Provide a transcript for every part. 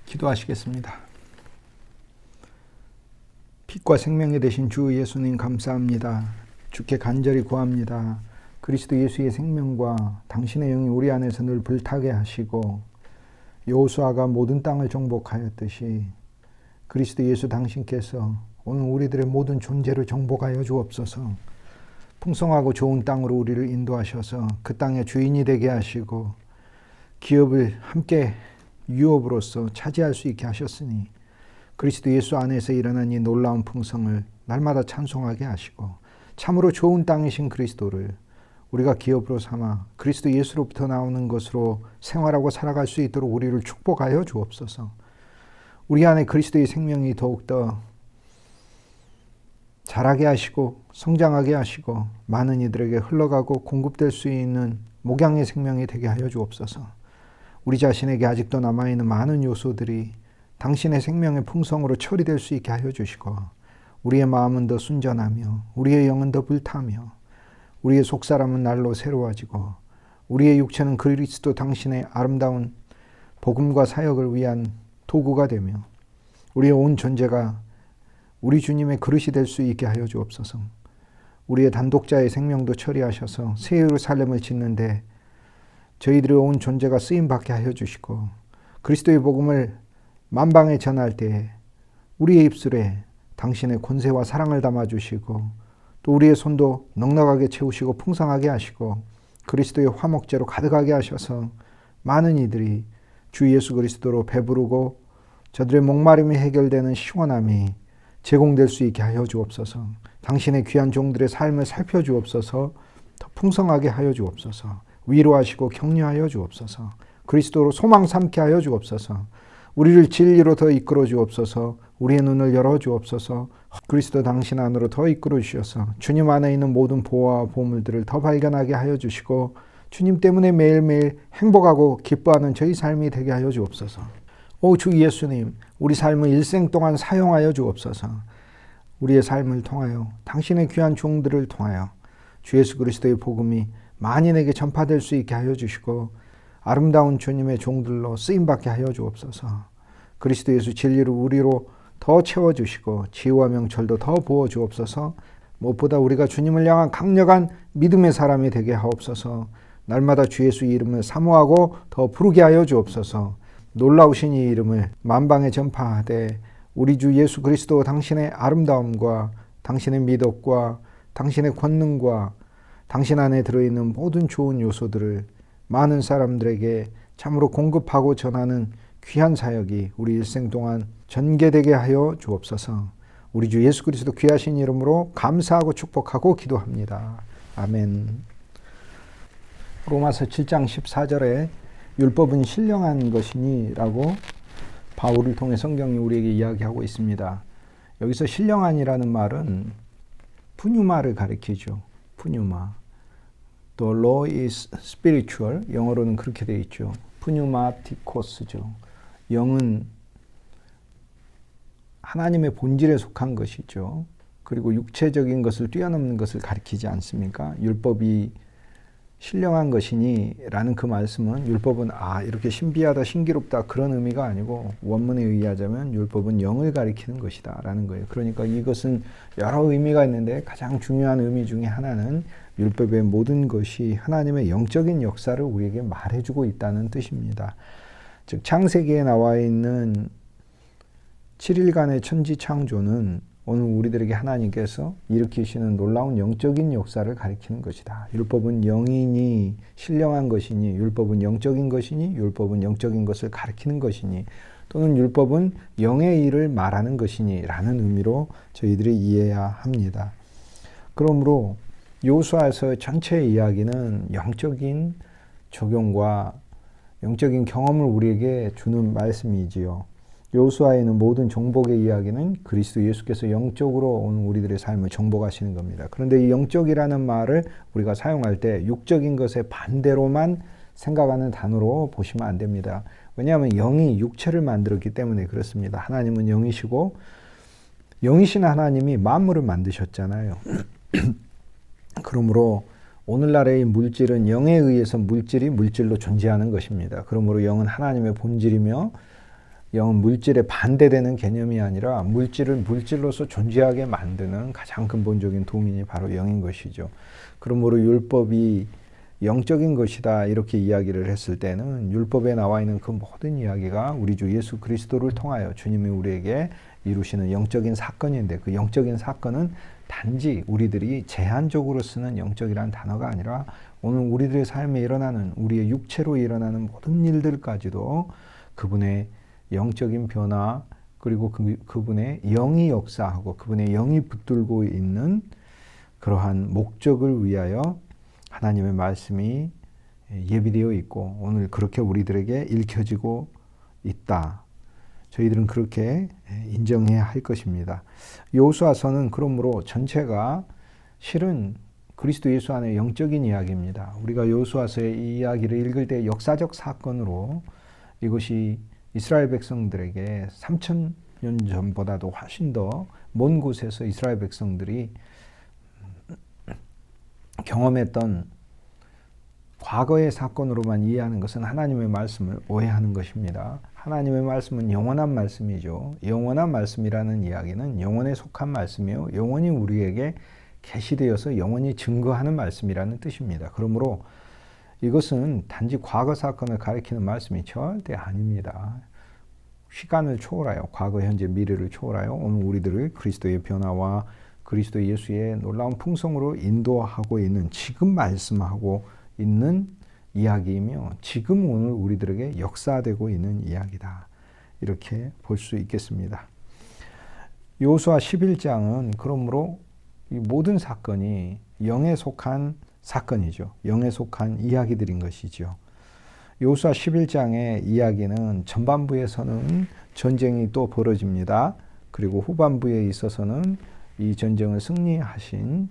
기도하시겠습니다. 빛과 생명이 되신 주 예수님 감사합니다. 주께 간절히 구합니다. 그리스도 예수의 생명과 당신의 영이 우리 안에서 늘 불타게 하시고 여호수아가 모든 땅을 정복하였듯이 그리스도 예수 당신께서 오늘 우리들의 모든 존재를 정복하여 주옵소서. 풍성하고 좋은 땅으로 우리를 인도하셔서 그 땅의 주인이 되게 하시고 기업을 함께 유업으로서 차지할 수 있게 하셨으니 그리스도 예수 안에서 일어난 이 놀라운 풍성을 날마다 찬송하게 하시고 참으로 좋은 땅이신 그리스도를 우리가 기업으로 삼아 그리스도 예수로부터 나오는 것으로 생활하고 살아갈 수 있도록 우리를 축복하여 주옵소서. 우리 안에 그리스도의 생명이 더욱더 자라게 하시고 성장하게 하시고 많은 이들에게 흘러가고 공급될 수 있는 목양의 생명이 되게 하여 주옵소서. 우리 자신에게 아직도 남아있는 많은 요소들이 당신의 생명의 풍성으로 처리될 수 있게 하여 주시고 우리의 마음은 더 순전하며 우리의 영은 더 불타며 우리의 속사람은 날로 새로워지고 우리의 육체는 그리스도 당신의 아름다운 복음과 사역을 위한 도구가 되며 우리의 온 존재가 우리 주님의 그릇이 될 수 있게 하여 주옵소서. 우리의 단독자의 생명도 처리하셔서 새 예루살렘을 짓는데 저희들의 온 존재가 쓰임받게 하여 주시고 그리스도의 복음을 만방에 전할 때에 우리의 입술에 당신의 권세와 사랑을 담아주시고 또 우리의 손도 넉넉하게 채우시고 풍성하게 하시고 그리스도의 화목제로 가득하게 하셔서 많은 이들이 주 예수 그리스도로 배부르고 저들의 목마름이 해결되는 시원함이 제공될 수 있게 하여 주옵소서. 당신의 귀한 종들의 삶을 살펴주옵소서. 더 풍성하게 하여 주옵소서. 위로하시고 격려하여 주옵소서. 그리스도로 소망 삼게 하여 주옵소서. 우리를 진리로 더 이끌어 주옵소서. 우리의 눈을 열어 주옵소서. 그리스도 당신 안으로 더 이끌어 주셔서 주님 안에 있는 모든 보화와 보물들을 더 발견하게 하여 주시고 주님 때문에 매일매일 행복하고 기뻐하는 저희 삶이 되게 하여 주옵소서. 오 주 예수님, 우리 삶을 일생 동안 사용하여 주옵소서. 우리의 삶을 통하여 당신의 귀한 종들을 통하여 주 예수 그리스도의 복음이 만인에게 전파될 수 있게 하여 주시고 아름다운 주님의 종들로 쓰임받게 하여 주옵소서. 그리스도 예수 진리를 우리로 더 채워주시고 지혜와 명철도 더 부어주옵소서. 무엇보다 우리가 주님을 향한 강력한 믿음의 사람이 되게 하옵소서. 날마다 주 예수 이름을 사모하고 더 부르게 하여 주옵소서. 놀라우신 이 이름을 만방에 전파하되 우리 주 예수 그리스도 당신의 아름다움과 당신의 미덕과 당신의 권능과 당신 안에 들어있는 모든 좋은 요소들을 많은 사람들에게 참으로 공급하고 전하는 귀한 사역이 우리 일생 동안 전개되게 하여 주옵소서. 우리 주 예수 그리스도 귀하신 이름으로 감사하고 축복하고 기도합니다. 아멘. 로마서 7장 14절에 율법은 신령한 것이니 라고 바울을 통해 성경이 우리에게 이야기하고 있습니다. 여기서 신령한이라는 말은 푸뉴마를 가리키죠. 푸뉴마. 또 law is spiritual, 영어로는 그렇게 되어 있죠. 푸뉴마티코스죠. 영은 하나님의 본질에 속한 것이죠. 그리고 육체적인 것을 뛰어넘는 것을 가리키지 않습니까? 율법이 신령한 것이니 라는 그 말씀은 율법은 이렇게 신비하다 신기롭다 그런 의미가 아니고 원문에 의하자면 율법은 영을 가리키는 것이다 라는 거예요. 그러니까 이것은 여러 의미가 있는데 가장 중요한 의미 중에 하나는 율법의 모든 것이 하나님의 영적인 역사를 우리에게 말해주고 있다는 뜻입니다. 즉 창세기에 나와 있는 7일간의 천지 창조는 오늘 우리들에게 하나님께서 일으키시는 놀라운 영적인 역사를 가리키는 것이다. 율법은 영이니 신령한 것이니 율법은 영적인 것이니 율법은 영적인 것을 가리키는 것이니 또는 율법은 영의 일을 말하는 것이니 라는 의미로 저희들이 이해해야 합니다. 그러므로 여호수아서의 전체 이야기는 영적인 적용과 영적인 경험을 우리에게 주는 말씀이지요. 여호수아에 있는 모든 정복의 이야기는 그리스도 예수께서 영적으로 오늘 우리들의 삶을 정복하시는 겁니다. 그런데 이 영적이라는 말을 우리가 사용할 때 육적인 것의 반대로만 생각하는 단어로 보시면 안 됩니다. 왜냐하면 영이 육체를 만들었기 때문에 그렇습니다. 하나님은 영이시고 영이신 하나님이 만물을 만드셨잖아요. 그러므로 오늘날의 물질은 영에 의해서 물질이 물질로 존재하는 것입니다. 그러므로 영은 하나님의 본질이며 영은 물질에 반대되는 개념이 아니라 물질을 물질로서 존재하게 만드는 가장 근본적인 동인이 바로 영인 것이죠. 그러므로 율법이 영적인 것이다 이렇게 이야기를 했을 때는 율법에 나와 있는 그 모든 이야기가 우리 주 예수 그리스도를 통하여 주님이 우리에게 이루시는 영적인 사건인데, 그 영적인 사건은 단지 우리들이 제한적으로 쓰는 영적이라는 단어가 아니라 오늘 우리들의 삶에 일어나는, 우리의 육체로 일어나는 모든 일들까지도 그분의 영적인 변화, 그리고 그분의 영이 역사하고 그분의 영이 붙들고 있는 그러한 목적을 위하여 하나님의 말씀이 예비되어 있고 오늘 그렇게 우리들에게 읽혀지고 있다. 저희들은 그렇게 인정해야 할 것입니다. 여호수아서는 그러므로 전체가 실은 그리스도 예수 안에 영적인 이야기입니다. 우리가 여호수아서의 이 이야기를 읽을 때 역사적 사건으로 이것이 이스라엘 백성들에게 3,000년 전보다도 훨씬 더 먼 곳에서 이스라엘 백성들이 경험했던 과거의 사건으로만 이해하는 것은 하나님의 말씀을 오해하는 것입니다. 하나님의 말씀은 영원한 말씀이죠. 영원한 말씀이라는 이야기는 영원에 속한 말씀이요, 영원히 우리에게 계시되어서 영원히 증거하는 말씀이라는 뜻입니다. 그러므로 이것은 단지 과거 사건을 가리키는 말씀이 절대 아닙니다. 시간을 초월하여, 과거, 현재, 미래를 초월하여 오늘 우리들을 그리스도의 변화와 그리스도 예수의 놀라운 풍성으로 인도하고 있는, 지금 말씀하고 있는 이야기이며 지금 오늘 우리들에게 역사되고 있는 이야기다. 이렇게 볼 수 있겠습니다. 여호수아 11장은 그러므로 이 모든 사건이 영에 속한 사건이죠. 영에 속한 이야기들인 것이죠. 여호수아 11장의 이야기는 전반부에서는 전쟁이 또 벌어집니다. 그리고 후반부에 있어서는 이 전쟁을 승리하신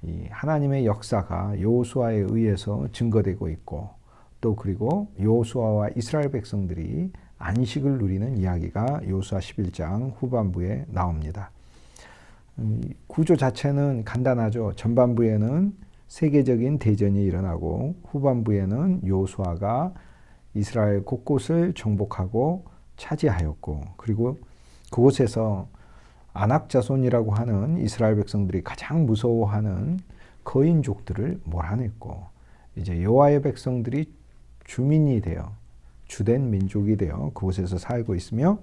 이 하나님의 역사가 여호수아에 의해서 증거되고 있고, 또 그리고 여호수아와 이스라엘 백성들이 안식을 누리는 이야기가 여호수아 11장 후반부에 나옵니다. 구조 자체는 간단하죠. 전반부에는 세계적인 대전이 일어나고 후반부에는 여호수아가 이스라엘 곳곳을 정복하고 차지하였고, 그리고 그곳에서 아낙 자손이라고 하는 이스라엘 백성들이 가장 무서워하는 거인족들을 몰아냈고, 이제 여호와의 백성들이 주민이 되어 주된 민족이 되어 그곳에서 살고 있으며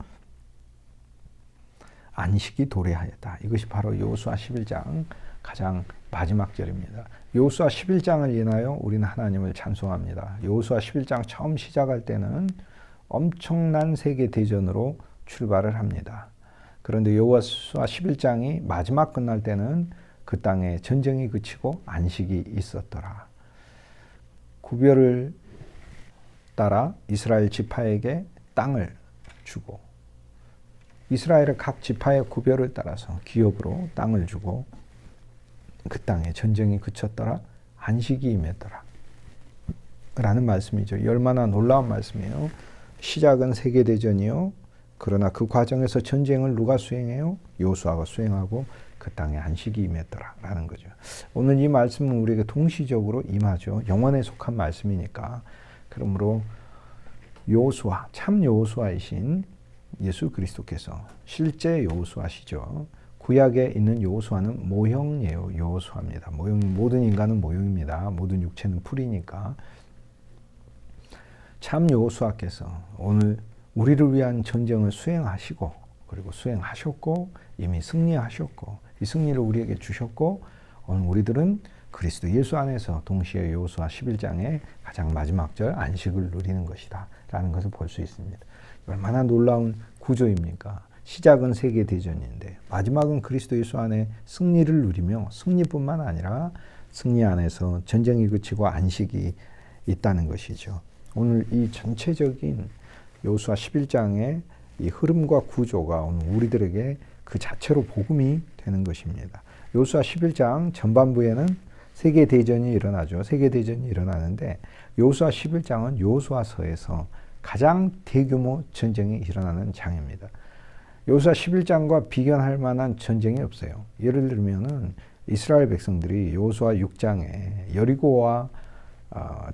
안식이 도래하였다. 이것이 바로 여호수아 11장 가장 마지막 절입니다. 여호수아 11장을 인하여 우리는 하나님을 찬송합니다. 여호수아 11장 처음 시작할 때는 엄청난 세계 대전으로 출발을 합니다. 그런데 여호수아 11장이 마지막 끝날 때는 그 땅에 전쟁이 그치고 안식이 있었더라. 구별을 따라 이스라엘 지파에게 땅을 주고, 이스라엘의 각 지파의 구별을 따라서 기업으로 땅을 주고, 그 땅에 전쟁이 그쳤더라, 안식이 임했더라 라는 말씀이죠. 얼마나 놀라운 말씀이에요. 시작은 세계대전이요, 그러나 그 과정에서 전쟁을 누가 수행해요? 여호수아가 수행하고 그 땅에 안식이 임했더라 라는 거죠. 오늘 이 말씀은 우리에게 동시적으로 임하죠. 영원에 속한 말씀이니까. 그러므로 여호수아, 참 여호수아이신 예수 그리스도께서 실제 여호수아시죠. 구약에 있는 여호수아는 모형 여호수아입니다. 모든 인간은 모형입니다. 모든 육체는 풀이니까. 참 여호수아께서 오늘 우리를 위한 전쟁을 수행하시고, 그리고 수행하셨고 이미 승리하셨고 이 승리를 우리에게 주셨고, 오늘 우리들은 그리스도 예수 안에서 동시에 여호수아 11장의 가장 마지막 절 안식을 누리는 것이다 라는 것을 볼 수 있습니다. 얼마나 놀라운 구조입니까? 시작은 세계대전인데 마지막은 그리스도 예수 안에 승리를 누리며, 승리뿐만 아니라 승리 안에서 전쟁이 그치고 안식이 있다는 것이죠. 오늘 이 전체적인 여호수아 11장의 이 흐름과 구조가 오늘 우리들에게 그 자체로 복음이 되는 것입니다. 여호수아 11장 전반부에는 세계대전이 일어나죠. 세계대전이 일어나는데 여호수아 11장은 여호수아서에서 가장 대규모 전쟁이 일어나는 장입니다. 여호수아 11장과 비견할 만한 전쟁이 없어요. 예를 들면은 이스라엘 백성들이 여호수아 6장에 여리고와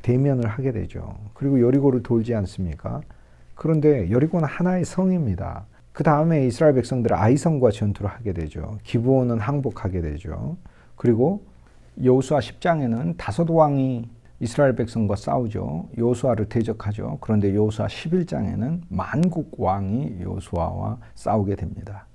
대면을 하게 되죠. 그리고 여리고를 돌지 않습니까? 그런데 여리고는 하나의 성입니다. 그 다음에 이스라엘 백성들은 아이성과 전투를 하게 되죠. 기브온은 항복하게 되죠. 그리고 여호수아 10장에는 다섯 왕이 이스라엘 백성과 싸우죠. 여호수아를 대적하죠. 그런데 여호수아 11장에는 만국 왕이 여호수아와 싸우게 됩니다.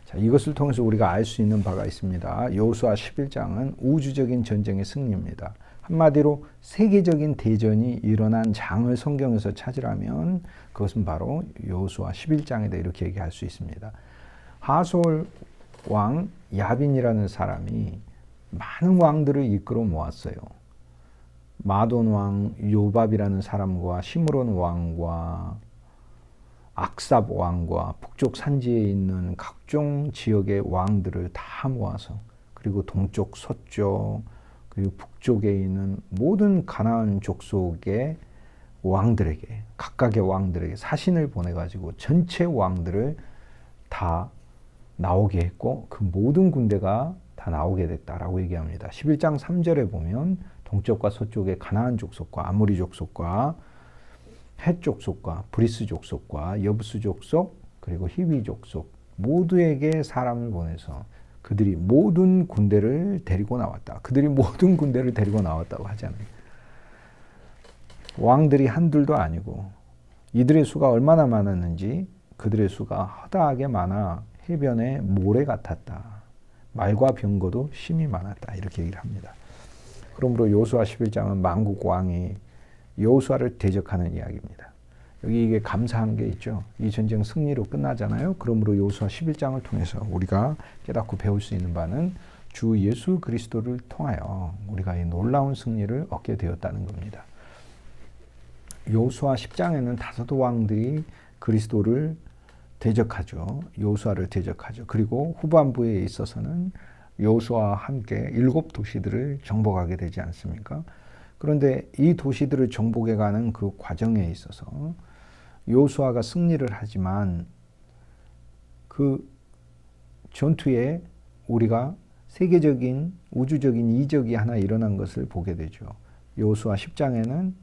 자, 이것을 통해서 우리가 알 수 있는 바가 있습니다. 여호수아 11장은 우주적인 전쟁의 승리입니다. 한마디로 세계적인 대전이 일어난 장을 성경에서 찾으라면 그것은 바로 여호수아 11장이다 이렇게 얘기할 수 있습니다. 하솔 왕 야빈이라는 사람이 많은 왕들을 이끌어 모았어요. 마돈 왕 요밥이라는 사람과 시므론 왕과 악삽 왕과 북쪽 산지에 있는 각종 지역의 왕들을 다 모아서 그리고 동쪽, 서쪽, 그리고 북쪽에 있는 모든 가나안 족속의 왕들에게 각각의 왕들에게 사신을 보내가지고 전체 왕들을 다 나오게 했고 그 모든 군대가 다 나오게 됐다라고 얘기합니다. 11장 3절에 보면 동쪽과 서쪽의 가나안 족속과 아모리 족속과 헷 족속과 브리스 족속과 여부스 족속 그리고 히위 족속 모두에게 사람을 보내서 그들이 모든 군대를 데리고 나왔다. 그들이 모든 군대를 데리고 나왔다고 하잖아요. 왕들이 한둘도 아니고 이들의 수가 얼마나 많았는지 그들의 수가 허다하게 많아 해변의 모래 같았다. 말과 병거도 심히 많았다. 이렇게 얘기를 합니다. 그러므로 여호수아 11장은 만국 왕이 여호수아를 대적하는 이야기입니다. 여기 이게 감사한 게 있죠. 이 전쟁 승리로 끝나잖아요. 그러므로 여호수아 11장을 통해서 우리가 깨닫고 배울 수 있는 바는 주 예수 그리스도를 통하여 우리가 이 놀라운 승리를 얻게 되었다는 겁니다. 여호수아 10장에는 다섯 왕들이 그리스도를 대적하죠. 여호수아를 대적하죠. 그리고 후반부에 있어서는 여호수아와 함께 7 도시들을 정복하게 되지 않습니까? 그런데 이 도시들을 정복해가는 그 과정에 있어서 여호수아가 승리를 하지만 그 전투에 우리가 세계적인 우주적인 이적이 하나 일어난 것을 보게 되죠. 여호수아 10장에는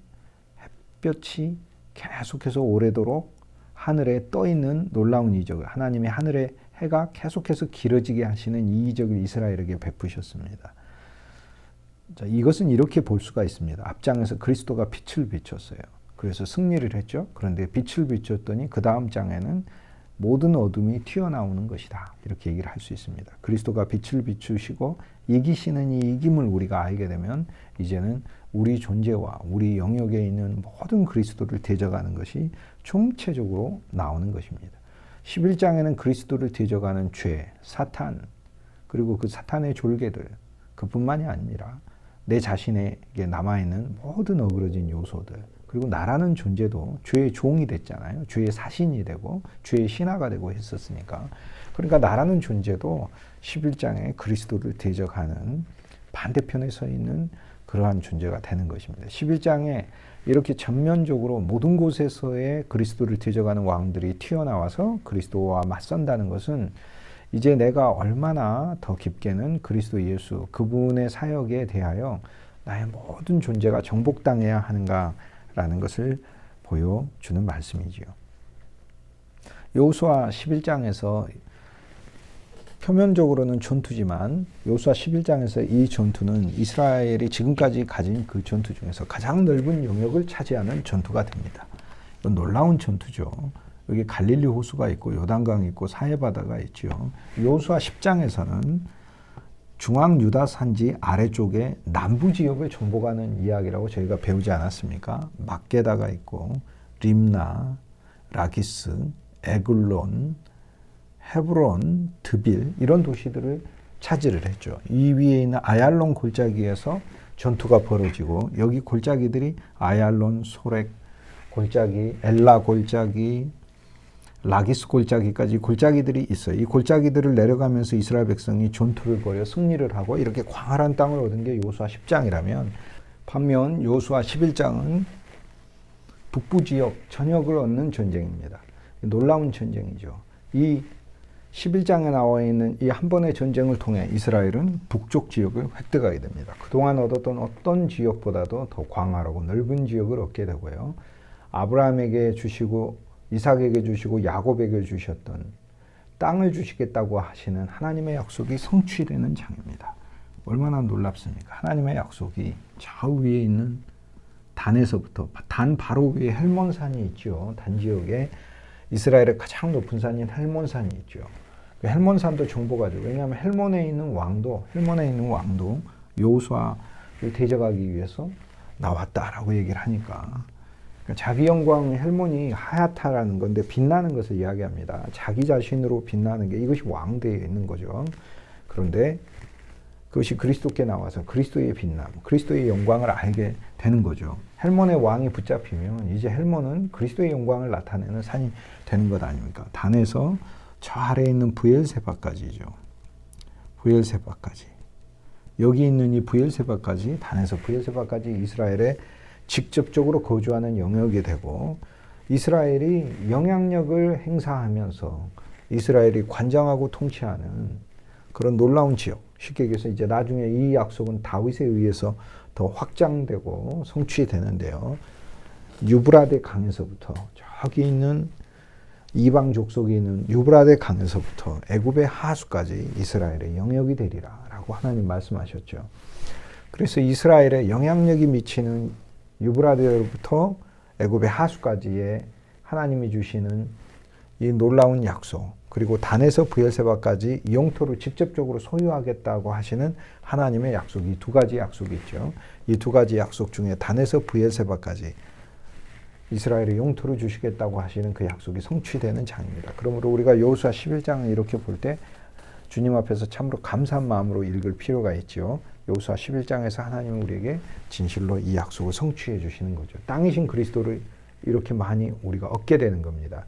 햇볕이 계속해서 오래도록 하늘에 떠 있는 놀라운 이적을 하나님이 하늘의 해가 계속해서 길어지게 하시는 이 이적을 이스라엘에게 베푸셨습니다. 자, 이것은 이렇게 볼 수가 있습니다. 앞장에서 그리스도가 빛을 비췄어요. 그래서 승리를 했죠. 그런데 빛을 비췄더니 그 다음 장에는 모든 어둠이 튀어나오는 것이다. 이렇게 얘기를 할 수 있습니다. 그리스도가 빛을 비추시고 이기시는 이 이김을 우리가 알게 되면 이제는 우리 존재와 우리 영역에 있는 모든 그리스도를 대적하는 것이 총체적으로 나오는 것입니다. 11장에는 그리스도를 대적하는 죄, 사탄, 그리고 그 사탄의 졸개들 그뿐만이 아니라 내 자신에게 남아있는 모든 어그러진 요소들 그리고 나라는 존재도 죄의 종이 됐잖아요. 죄의 사신이 되고 죄의 신하가 되고 했었으니까 그러니까 나라는 존재도 11장에 그리스도를 대적하는 반대편에 서 있는 그러한 존재가 되는 것입니다. 11장에 이렇게 전면적으로 모든 곳에서의 그리스도를 대적하는 왕들이 튀어나와서 그리스도와 맞선다는 것은 이제 내가 얼마나 더 깊게는 그리스도 예수 그분의 사역에 대하여 나의 모든 존재가 정복당해야 하는가라는 것을 보여주는 말씀이지요. 여호수아 11장에서 표면적으로는 전투지만 여호수아 11장에서 이 전투는 이스라엘이 지금까지 가진 그 전투 중에서 가장 넓은 영역을 차지하는 전투가 됩니다. 이건 놀라운 전투죠. 여기 갈릴리 호수가 있고 요단강이 있고 사해바다가 있죠. 여호수아 10장에서는 중앙 유다 산지 아래쪽에 남부 지역을 정복하는 이야기라고 저희가 배우지 않았습니까? 막게다가 있고 림나, 라기스, 에글론, 헤브론, 드빌 이런 도시들을 차지를 했죠. 이 위에 있는 아얄론 골짜기에서 전투가 벌어지고 여기 골짜기들이 아얄론, 소렉 골짜기, 엘라 골짜기, 라기스 골짜기까지 골짜기들이 있어요. 이 골짜기들을 내려가면서 이스라엘 백성이 전투를 벌여 승리를 하고 이렇게 광활한 땅을 얻은 게 여호수아 10장이라면 반면 여호수아 11장은 북부 지역 전역을 얻는 전쟁입니다. 놀라운 전쟁이죠. 이 11장에 나와 있는 이 한 번의 전쟁을 통해 이스라엘은 북쪽 지역을 획득하게 됩니다. 그동안 얻었던 어떤 지역보다도 더 광활하고 넓은 지역을 얻게 되고요. 아브라함에게 주시고 이삭에게 주시고 야곱에게 주셨던 땅을 주시겠다고 하시는 하나님의 약속이 성취되는 장입니다. 얼마나 놀랍습니까? 하나님의 약속이 저 위에 있는 단에서부터, 단 바로 위에 헬몬산이 있죠. 단 지역에 이스라엘의 가장 높은 산인 헬몬산이 있죠. 그 헬몬산도 정보가죠. 왜냐하면 헬몬에 있는 왕도 여호수아를 대적하기 위해서 나왔다라고 얘기를 하니까, 그러니까 자기 영광 헬몬이 하얗다라는 건데 빛나는 것을 이야기합니다. 자기 자신으로 빛나는 게 이것이 왕대에 있는 거죠. 그런데 그것이 그리스도께 나와서 그리스도의 빛남, 그리스도의 영광을 알게 되는 거죠. 헬몬의 왕이 붙잡히면 이제 헬몬은 그리스도의 영광을 나타내는 산이 되는 것 아닙니까? 단에서 저 아래에 있는 브엘세바까지죠. 브엘세바까지. 여기 있는 이 브엘세바까지, 단에서 브엘세바까지 이스라엘에 직접적으로 거주하는 영역이 되고, 이스라엘이 영향력을 행사하면서 이스라엘이 관장하고 통치하는 그런 놀라운 지역. 쉽게 얘기해서 이제 나중에 이 약속은 다윗에 의해서 더 확장되고 성취되는데요. 유브라데 강에서부터 저기 있는 이방 족속이 있는 유브라데 강에서부터 애굽의 하수까지 이스라엘의 영역이 되리라 라고 하나님 말씀하셨죠. 그래서 이스라엘의 영향력이 미치는 유브라데로부터 애굽의 하수까지의 하나님이 주시는 이 놀라운 약속, 그리고 단에서 브엘세바까지 영토를 직접적으로 소유하겠다고 하시는 하나님의 약속, 이 두 가지 약속이 있죠. 이 두 가지 약속 중에 단에서 브엘세바까지 이스라엘의 영토를 주시겠다고 하시는 그 약속이 성취되는 장입니다. 그러므로 우리가 여호수아 11장을 이렇게 볼 때 주님 앞에서 참으로 감사한 마음으로 읽을 필요가 있죠. 여호수아 11장에서 하나님은 우리에게 진실로 이 약속을 성취해 주시는 거죠. 땅이신 그리스도를 이렇게 많이 우리가 얻게 되는 겁니다.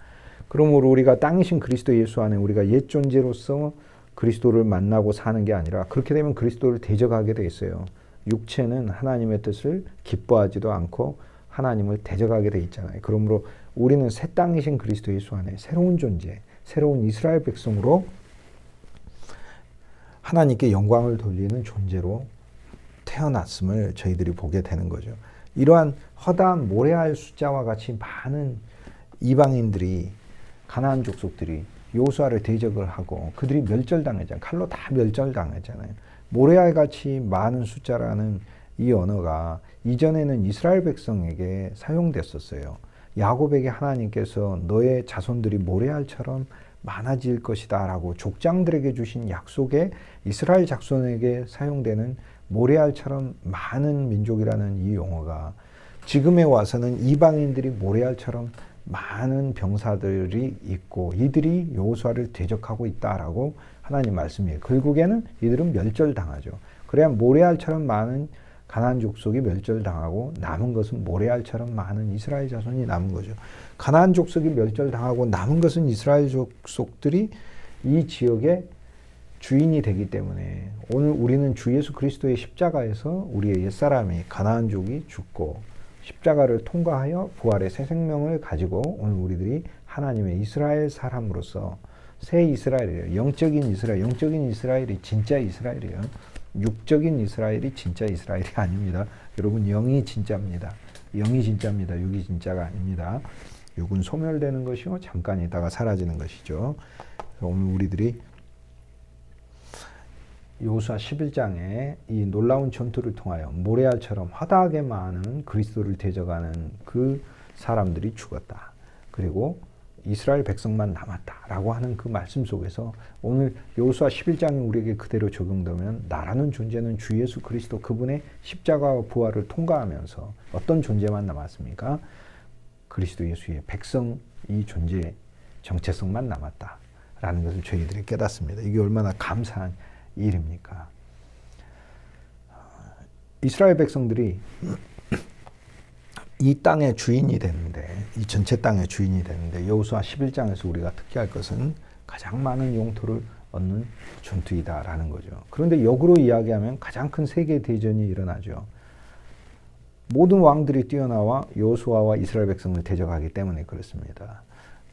그러므로 우리가 땅이신 그리스도 예수 안에 우리가 옛 존재로서 그리스도를 만나고 사는 게 아니라, 그렇게 되면 그리스도를 대적하게 돼 있어요. 육체는 하나님의 뜻을 기뻐하지도 않고 하나님을 대적하게 돼 있잖아요. 그러므로 우리는 새 땅이신 그리스도 예수 안에 새로운 존재, 새로운 이스라엘 백성으로 하나님께 영광을 돌리는 존재로 태어났음을 저희들이 보게 되는 거죠. 이러한 허다한 모래알 숫자와 같이 많은 이방인들이, 가나안 족속들이 여호수아를 대적을 하고 그들이 멸절당했잖아요. 칼로 다 멸절당했잖아요. 모래알 같이 많은 숫자라는 이 언어가 이전에는 이스라엘 백성에게 사용됐었어요. 야곱에게 하나님께서 너의 자손들이 모래알처럼 많아질 것이다 라고 족장들에게 주신 약속에 이스라엘 자손에게 사용되는 모래알처럼 많은 민족이라는 이 용어가 지금에 와서는 이방인들이 모래알처럼 많은 병사들이 있고 이들이 여호수아를 대적하고 있다라고 하나님 말씀이에요. 결국에는 이들은 멸절당하죠. 그래야 모래알처럼 많은 가나안 족속이 멸절당하고 남은 것은 모래알처럼 많은 이스라엘 자손이 남은 거죠. 가나안 족속이 멸절당하고 남은 것은 이스라엘 족속들이 이 지역의 주인이 되기 때문에 오늘 우리는 주 예수 그리스도의 십자가에서 우리의 옛사람이 가나안족이 죽고 십자가를 통과하여 부활의 새 생명을 가지고 오늘 우리들이 하나님의 이스라엘 사람으로서 새 이스라엘이에요. 영적인 이스라엘이 진짜 이스라엘이에요. 육적인 이스라엘이 진짜 이스라엘이 아닙니다. 여러분, 영이 진짜입니다. 영이 진짜입니다. 육이 진짜가 아닙니다. 육은 소멸되는 것이요 잠깐 있다가 사라지는 것이죠. 그래서 오늘 우리들이 여호수아 11장에 이 놀라운 전투를 통하여 모래알처럼 허다하게 많은 그리스도를 대적하는 그 사람들이 죽었다. 그리고 이스라엘 백성만 남았다라고 하는 그 말씀 속에서 오늘 여호수아 11장이 우리에게 그대로 적용되면 나라는 존재는 주 예수 그리스도 그분의 십자가와 부활을 통과하면서 어떤 존재만 남았습니까? 그리스도 예수의 백성, 이 존재의 정체성만 남았다라는 것을 저희들이 깨닫습니다. 이게 얼마나 감사한 일입니까? 이스라엘 백성들이 이 땅의 주인이 되는데, 이 전체 땅의 주인이 되는데 여호수아 11장에서 우리가 특기할 것은 가장 많은 영토를 얻는 전투이다라는 거죠. 그런데 역으로 이야기하면 가장 큰 세계 대전이 일어나죠. 모든 왕들이 뛰어나와 여호수아와 이스라엘 백성을 대적하기 때문에 그렇습니다.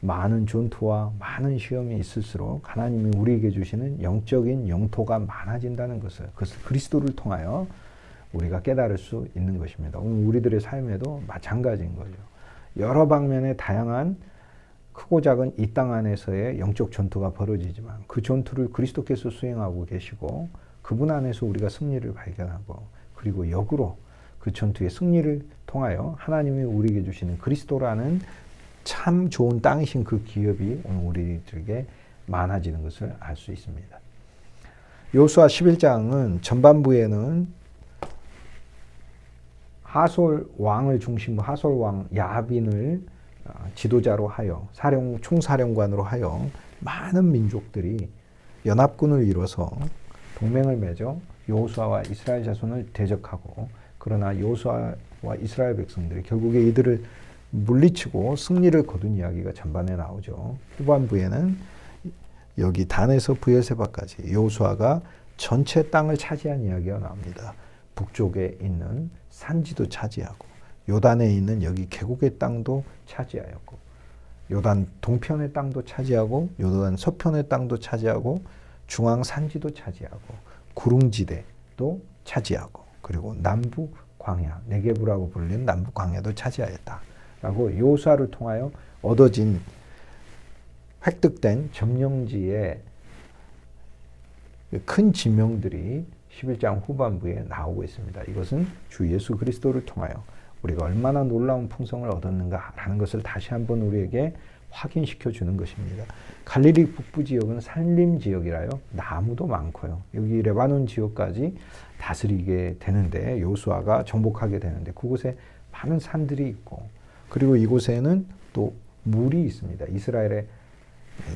많은 전투와 많은 시험이 있을수록 하나님이 우리에게 주시는 영적인 영토가 많아진다는 것을, 그것을 그리스도를 통하여 우리가 깨달을 수 있는 것입니다. 오늘 우리들의 삶에도 마찬가지인 거죠. 여러 방면의 다양한 크고 작은 이 땅 안에서의 영적 전투가 벌어지지만 그 전투를 그리스도께서 수행하고 계시고 그분 안에서 우리가 승리를 발견하고 그리고 역으로 그 전투의 승리를 통하여 하나님이 우리에게 주시는 그리스도라는 참 좋은 땅이신 그 기업이 오늘 우리들에게 많아지는 것을 알 수 있습니다. 여호수아 11장은 전반부에는 하솔 왕을 중심으로 하솔 왕 야빈을 지도자로 하여 총사령관으로 하여 많은 민족들이 연합군을 이뤄서 동맹을 맺어 여호수아와 이스라엘 자손을 대적하고 그러나 여호수아와 이스라엘 백성들이 결국에 이들을 물리치고 승리를 거둔 이야기가 전반에 나오죠. 후반부에는 여기 단에서 브엘세바까지 여호수아가 전체 땅을 차지한 이야기가 나옵니다. 북쪽에 있는 산지도 차지하고 요단에 있는 여기 계곡의 땅도 차지하였고 요단 동편의 땅도 차지하고 요단 서편의 땅도 차지하고 중앙 산지도 차지하고 구릉지대도 차지하고 그리고 남부 광야 네게브라고 불리는 남부 광야도 차지하였다라고 여호수아를 통하여 얻어진 획득된 점령지의 큰 지명들이 11장 후반부에 나오고 있습니다. 이것은 주 예수 그리스도를 통하여 우리가 얼마나 놀라운 풍성을 얻었는가라는 것을 다시 한번 우리에게 확인시켜 주는 것입니다. 갈릴리 북부 지역은 산림 지역이라요. 나무도 많고요. 여기 레바논 지역까지 다스리게 되는데 여호수아가 정복하게 되는데 그곳에 많은 산들이 있고 그리고 이곳에는 또 물이 있습니다. 이스라엘의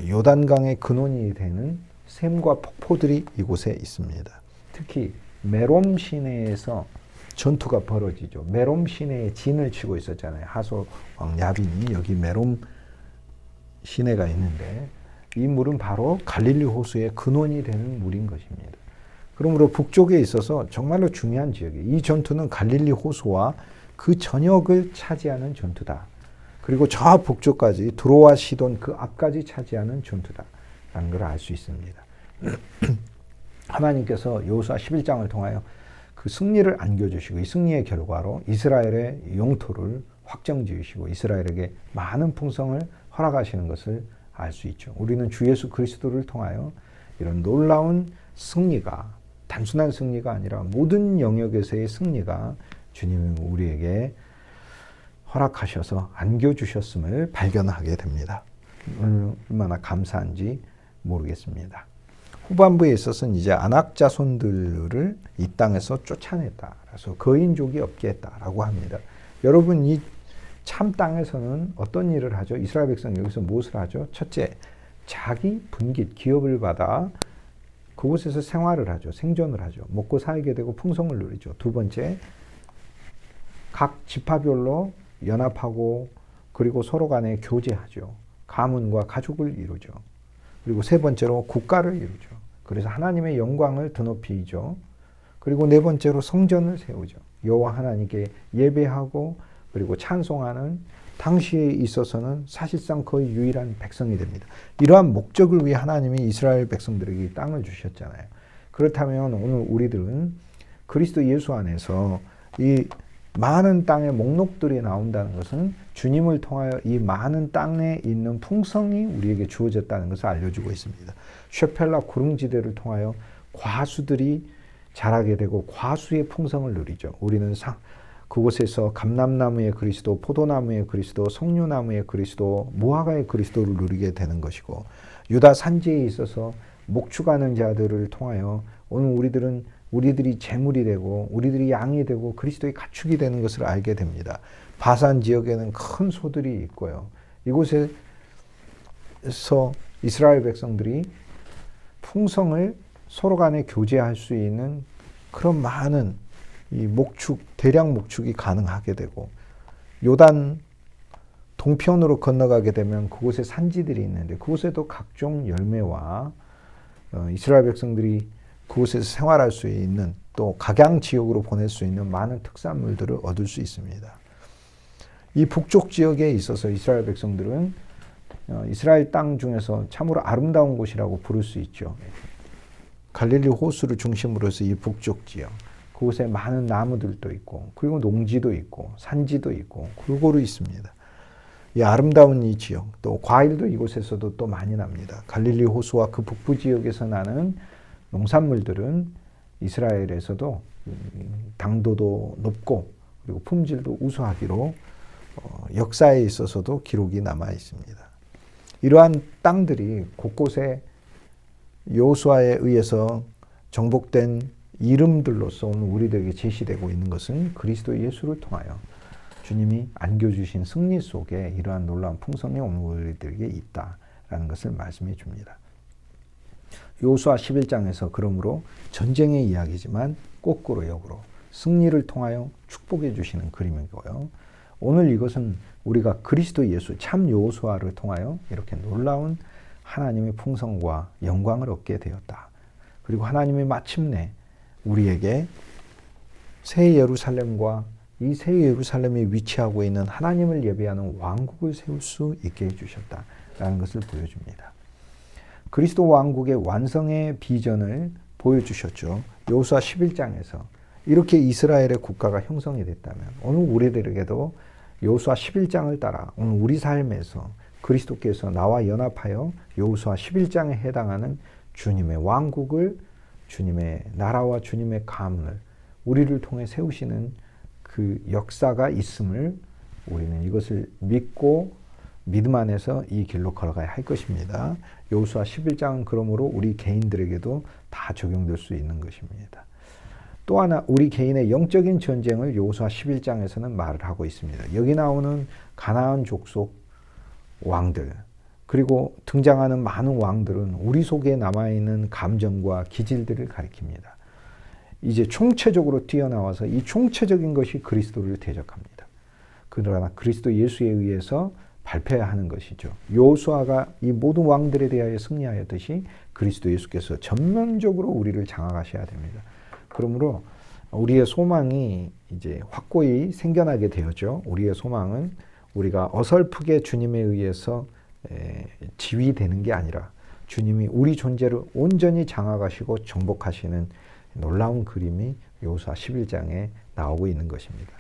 요단강의 근원이 되는 샘과 폭포들이 이곳에 있습니다. 특히 메롬 시내에서 전투가 벌어지죠. 메롬 시내에 진을 치고 있었잖아요. 하솔 왕 야빈이 여기 메롬 시내가 있는데 이 물은 바로 갈릴리 호수의 근원이 되는 물인 것입니다. 그러므로 북쪽에 있어서 정말로 중요한 지역이에요. 이 전투는 갈릴리 호수와 그 전역을 차지하는 전투다. 그리고 저 북쪽까지 드로아 시돈 그 앞까지 차지하는 전투다라는 걸 알 수 있습니다. 하나님께서 여호수아 11장을 통하여 그 승리를 안겨주시고 이 승리의 결과로 이스라엘의 영토를 확정지으시고 이스라엘에게 많은 풍성을 허락하시는 것을 알 수 있죠. 우리는 주 예수 그리스도를 통하여 이런 놀라운 승리가 단순한 승리가 아니라 모든 영역에서의 승리가 주님이 우리에게 허락하셔서 안겨주셨음을 발견하게 됩니다. 얼마나 감사한지 모르겠습니다. 후반부에 있어서는 이제 아낙 자손들을 이 땅에서 쫓아냈다. 그래서 거인족이 없게 했다라고 합니다. 여러분 이 참 땅에서는 어떤 일을 하죠? 이스라엘 백성 여기서 무엇을 하죠? 첫째, 자기 분깃, 기업을 받아 그곳에서 생활을 하죠. 생존을 하죠. 먹고 살게 되고 풍성을 누리죠. 두 번째, 각 지파별로 연합하고 그리고 서로 간에 교제하죠. 가문과 가족을 이루죠. 그리고 세 번째로 국가를 이루죠. 그래서 하나님의 영광을 드높이죠. 그리고 네 번째로 성전을 세우죠. 여호와 하나님께 예배하고 그리고 찬송하는 당시에 있어서는 사실상 거의 유일한 백성이 됩니다. 이러한 목적을 위해 하나님이 이스라엘 백성들에게 이 땅을 주셨잖아요. 그렇다면 오늘 우리들은 그리스도 예수 안에서 이 많은 땅의 목록들이 나온다는 것은 주님을 통하여 이 많은 땅에 있는 풍성이 우리에게 주어졌다는 것을 알려주고 있습니다. 쉐펠라 구릉지대를 통하여 과수들이 자라게 되고 과수의 풍성을 누리죠. 우리는 그곳에서 감람나무의 그리스도, 포도나무의 그리스도, 석류나무의 그리스도, 무화과의 그리스도를 누리게 되는 것이고 유다 산지에 있어서 목축하는 자들을 통하여 오늘 우리들이 재물이 되고 우리들이 양이 되고 그리스도의 가축이 되는 것을 알게 됩니다. 바산 지역에는 큰 소들이 있고요. 이곳에서 이스라엘 백성들이 풍성을 서로 간에 교제할 수 있는 그런 많은 이 대량 목축이 가능하게 되고 요단 동편으로 건너가게 되면 그곳에 산지들이 있는데 그곳에도 각종 열매와 이스라엘 백성들이 그곳에서 생활할 수 있는 또 각양 지역으로 보낼 수 있는 많은 특산물들을 얻을 수 있습니다. 이 북쪽 지역에 있어서 이스라엘 백성들은 이스라엘 땅 중에서 참으로 아름다운 곳이라고 부를 수 있죠. 갈릴리 호수를 중심으로 해서 이 북쪽 지역 그곳에 많은 나무들도 있고 그리고 농지도 있고 산지도 있고 골고루 있습니다. 이 아름다운 이 지역, 또 과일도 이곳에서도 또 많이 납니다. 갈릴리 호수와 그 북부 지역에서 나는 농산물들은 이스라엘에서도 당도도 높고 그리고 품질도 우수하기로 역사에 있어서도 기록이 남아 있습니다. 이러한 땅들이 곳곳에 여호수아에 의해서 정복된 이름들로서 오늘 우리들에게 제시되고 있는 것은 그리스도 예수를 통하여 주님이 안겨주신 승리 속에 이러한 놀라운 풍성이 오늘 우리들에게 있다라는 것을 말씀해 줍니다. 여호수아 11장에서 그러므로 전쟁의 이야기지만 거꾸로 역으로 승리를 통하여 축복해 주시는 그림이고요. 오늘 이것은 우리가 그리스도 예수 참 여호수아를 통하여 이렇게 놀라운 하나님의 풍성과 영광을 얻게 되었다. 그리고 하나님이 마침내 우리에게 새 예루살렘과 이 새 예루살렘에 위치하고 있는 하나님을 예배하는 왕국을 세울 수 있게 해주셨다라는 것을 보여줍니다. 그리스도 왕국의 완성의 비전을 보여주셨죠. 여호수아 11장에서 이렇게 이스라엘의 국가가 형성이 됐다면 오늘 우리들에게도 여호수아 11장을 따라 오늘 우리 삶에서 그리스도께서 나와 연합하여 여호수아 11장에 해당하는 주님의 왕국을 주님의 나라와 주님의 가문을 우리를 통해 세우시는 그 역사가 있음을 우리는 이것을 믿고 믿음 안에서 이 길로 걸어가야 할 것입니다. 여호수아 11장은 그러므로 우리 개인들에게도 다 적용될 수 있는 것입니다. 또 하나 우리 개인의 영적인 전쟁을 여호수아 11장에서는 말을 하고 있습니다. 여기 나오는 가나안 족속 왕들 그리고 등장하는 많은 왕들은 우리 속에 남아있는 감정과 기질들을 가리킵니다. 이제 총체적으로 뛰어나와서 이 총체적인 것이 그리스도를 대적합니다. 그러나 그리스도 예수에 의해서 발표해야 하는 것이죠. 여호수아가 이 모든 왕들에 대하여 승리하였듯이 그리스도 예수께서 전면적으로 우리를 장악하셔야 됩니다. 그러므로 우리의 소망이 이제 확고히 생겨나게 되었죠. 우리의 소망은 우리가 어설프게 주님에 의해서 지휘되는 게 아니라 주님이 우리 존재를 온전히 장악하시고 정복하시는 놀라운 그림이 여호수아 11장에 나오고 있는 것입니다.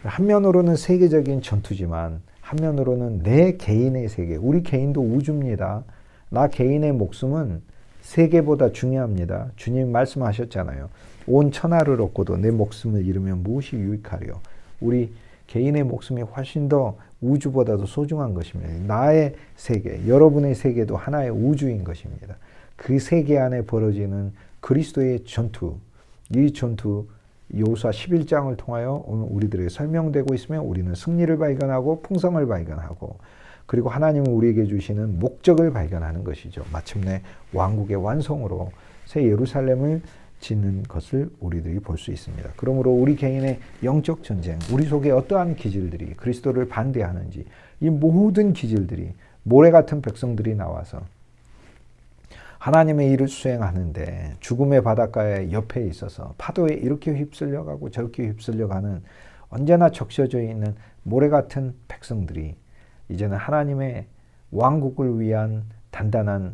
한면으로는 세계적인 전투지만 한면으로는 내 개인의 세계, 우리 개인도 우주입니다. 나 개인의 목숨은 세계보다 중요합니다. 주님 말씀하셨잖아요. 온 천하를 얻고도 내 목숨을 잃으면 무엇이 유익하리요. 우리 개인의 목숨이 훨씬 더 우주보다도 소중한 것입니다. 나의 세계, 여러분의 세계도 하나의 우주인 것입니다. 그 세계 안에 벌어지는 그리스도의 전투, 이 전투 여호수아 11장을 통하여 오늘 우리들에게 설명되고 있으며 우리는 승리를 발견하고 풍성을 발견하고 그리고 하나님은 우리에게 주시는 목적을 발견하는 것이죠. 마침내 왕국의 완성으로 새 예루살렘을 짓는 것을 우리들이 볼 수 있습니다. 그러므로 우리 개인의 영적 전쟁, 우리 속에 어떠한 기질들이 그리스도를 반대하는지 이 모든 기질들이 모래 같은 백성들이 나와서 하나님의 일을 수행하는데 죽음의 바닷가의 옆에 있어서 파도에 이렇게 휩쓸려가고 저렇게 휩쓸려가는 언제나 적셔져 있는 모래 같은 백성들이 이제는 하나님의 왕국을 위한 단단한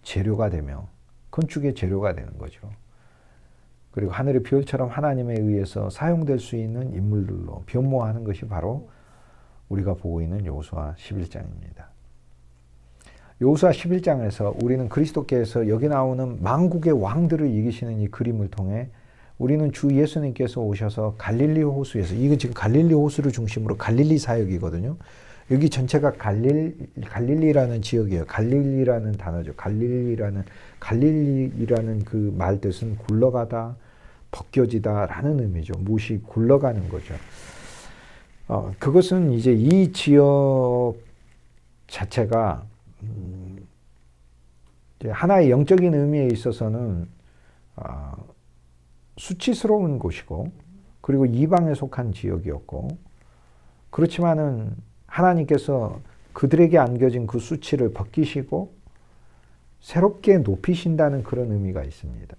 재료가 되며 건축의 재료가 되는 거죠. 그리고 하늘의 별처럼 하나님에 의해서 사용될 수 있는 인물들로 변모하는 것이 바로 우리가 보고 있는 여호수아 11장입니다. 여호수아 11장에서 우리는 그리스도께서 여기 나오는 만국의 왕들을 이기시는 이 그림을 통해 우리는 주 예수님께서 오셔서 갈릴리 호수에서 이거 지금 갈릴리 호수를 중심으로 갈릴리 사역이거든요. 여기 전체가 갈릴리라는 지역이에요. 갈릴리라는 단어죠. 갈릴리라는 그 말 뜻은 굴러가다, 벗겨지다라는 의미죠. 무엇이 굴러가는 거죠. 그것은 이제 이 지역 자체가 하나의 영적인 의미에 있어서는 수치스러운 곳이고 그리고 이방에 속한 지역이었고 그렇지만은 하나님께서 그들에게 안겨진 그 수치를 벗기시고 새롭게 높이신다는 그런 의미가 있습니다.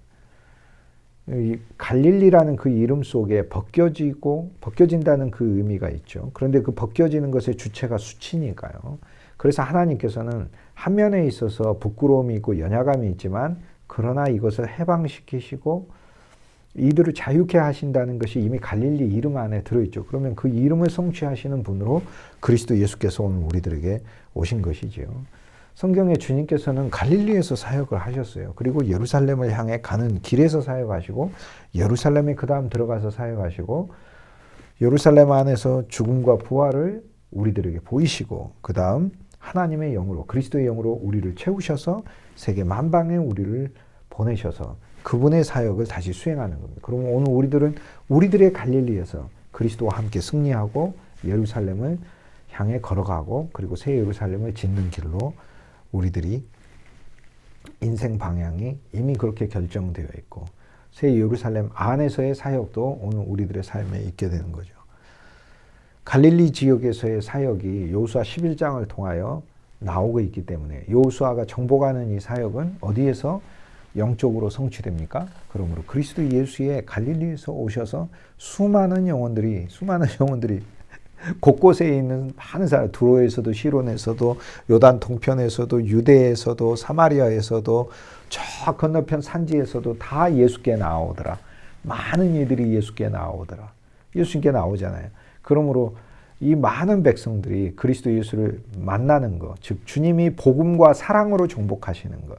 이 갈릴리라는 그 이름 속에 벗겨진다는 그 의미가 있죠. 그런데 그 벗겨지는 것의 주체가 수치니까요. 그래서 하나님께서는 한 면에 있어서 부끄러움이 있고 연약함이 있지만 그러나 이것을 해방시키시고 이들을 자유케 하신다는 것이 이미 갈릴리 이름 안에 들어있죠. 그러면 그 이름을 성취하시는 분으로 그리스도 예수께서 오늘 우리들에게 오신 것이지요. 성경에 주님께서는 갈릴리에서 사역을 하셨어요. 그리고 예루살렘을 향해 가는 길에서 사역하시고 예루살렘에 그 다음 들어가서 사역하시고 예루살렘 안에서 죽음과 부활을 우리들에게 보이시고 그 다음 하나님의 영으로 그리스도의 영으로 우리를 채우셔서 세계 만방에 우리를 보내셔서 그분의 사역을 다시 수행하는 겁니다. 그러면 오늘 우리들은 우리들의 갈릴리에서 그리스도와 함께 승리하고 예루살렘을 향해 걸어가고 그리고 새 예루살렘을 짓는 길로 우리들이 인생 방향이 이미 그렇게 결정되어 있고 새 예루살렘 안에서의 사역도 오늘 우리들의 삶에 있게 되는 거죠. 갈릴리 지역에서의 사역이 여호수아 11장을 통하여 나오고 있기 때문에 여호수아가 정복하는 이 사역은 어디에서 영적으로 성취됩니까? 그러므로 그리스도 예수의 갈릴리에서 오셔서 수많은 영혼들이 곳곳에 있는 많은 사람, 두로에서도 시론에서도 요단 동편에서도 유대에서도 사마리아에서도 저 건너편 산지에서도 다 예수께 나오더라. 많은 이들이 예수께 나오더라. 예수님께 나오잖아요. 그러므로 이 많은 백성들이 그리스도 예수를 만나는 것, 즉 주님이 복음과 사랑으로 정복하시는 것,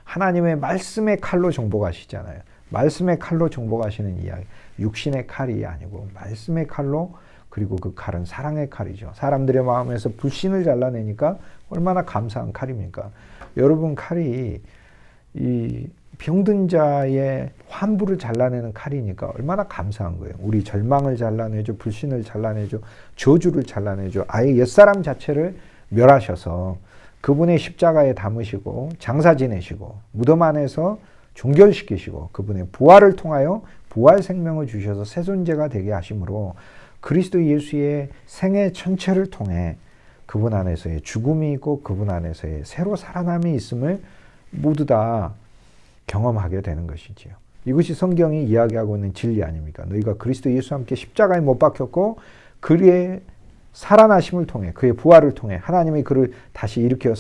하나님의 말씀의 칼로 정복하시잖아요. 말씀의 칼로 정복하시는 이야기, 육신의 칼이 아니고 말씀의 칼로, 그리고 그 칼은 사랑의 칼이죠. 사람들의 마음에서 불신을 잘라내니까 얼마나 감사한 칼입니까? 여러분, 칼이 이 병든 자의 환부를 잘라내는 칼이니까 얼마나 감사한 거예요. 우리 절망을 잘라내죠. 불신을 잘라내죠. 저주를 잘라내죠. 아예 옛사람 자체를 멸하셔서 그분의 십자가에 담으시고 장사 지내시고 무덤 안에서 종결시키시고 그분의 부활을 통하여 부활 생명을 주셔서 새 존재가 되게 하심으로 그리스도 예수의 생애 전체를 통해 그분 안에서의 죽음이 있고 그분 안에서의 새로 살아남이 있음을 모두 다 경험하게 되는 것이지요. 이것이 성경이 이야기하고 있는 진리 아닙니까? 너희가 그리스도 예수와 함께 십자가에 못 박혔고 그의 살아나심을 통해 그의 부활을 통해 하나님이 그를 다시 일으켜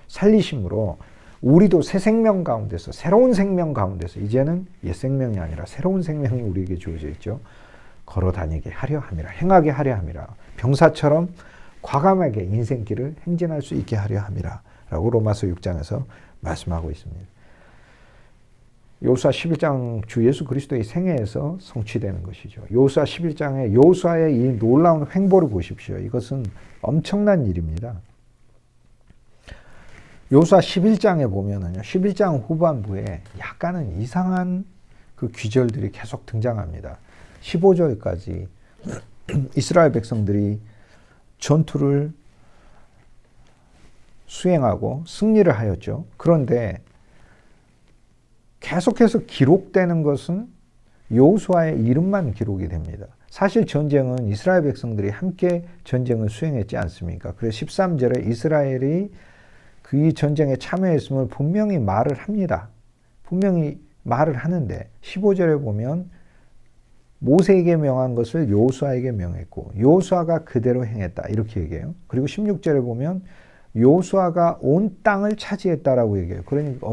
살리심으로 우리도 새 생명 가운데서 새로운 생명 가운데서 이제는 옛 생명이 아니라 새로운 생명이 우리에게 주어져 있죠. 걸어 다니게 하려 함이라 행하게 하려 함이라 병사처럼 과감하게 인생길을 행진할 수 있게 하려 함이라 라고 로마서 6장에서 말씀하고 있습니다. 여호수아 11장 주 예수 그리스도의 생애에서 성취되는 것이죠. 여호수아 11장에 여호수아의 이 놀라운 횡보를 보십시오. 이것은 엄청난 일입니다. 여호수아 11장에 보면은요. 11장 후반부에 약간은 이상한 그 귀절들이 계속 등장합니다. 15절까지 이스라엘 백성들이 전투를 수행하고 승리를 하였죠. 그런데 계속해서 기록되는 것은 여호수아의 이름만 기록이 됩니다. 사실 전쟁은 이스라엘 백성들이 함께 전쟁을 수행했지 않습니까? 그래서 13절에 이스라엘이 그 전쟁에 참여했음을 분명히 말을 합니다. 분명히 말을 하는데 15절에 보면 모세에게 명한 것을 여호수아에게 명했고 여호수아가 그대로 행했다 이렇게 얘기해요. 그리고 16절에 보면 여호수아가 온 땅을 차지했다라고 얘기해요. 그러니까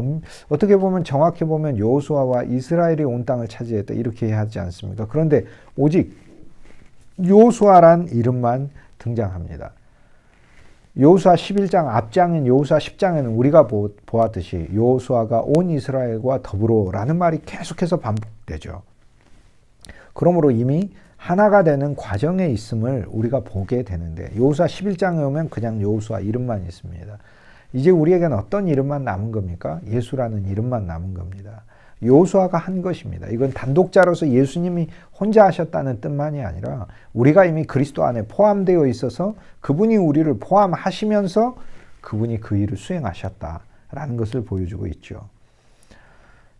어떻게 보면 정확히 보면 여호수아와 이스라엘이 온 땅을 차지했다 이렇게 하지 않습니까? 그런데 오직 여호수아란 이름만 등장합니다. 여호수아 11장 앞장인 여호수아 10장에는 우리가 보았듯이 여호수아가 온 이스라엘과 더불어라는 말이 계속해서 반복되죠. 그러므로 이미 하나가 되는 과정에 있음을 우리가 보게 되는데 여호수아 11장에 오면 그냥 여호수아 이름만 있습니다. 이제 우리에게는 어떤 이름만 남은 겁니까? 예수라는 이름만 남은 겁니다. 여호수아가 한 것입니다. 이건 단독자로서 예수님이 혼자 하셨다는 뜻만이 아니라 우리가 이미 그리스도 안에 포함되어 있어서 그분이 우리를 포함하시면서 그분이 그 일을 수행하셨다라는 것을 보여주고 있죠.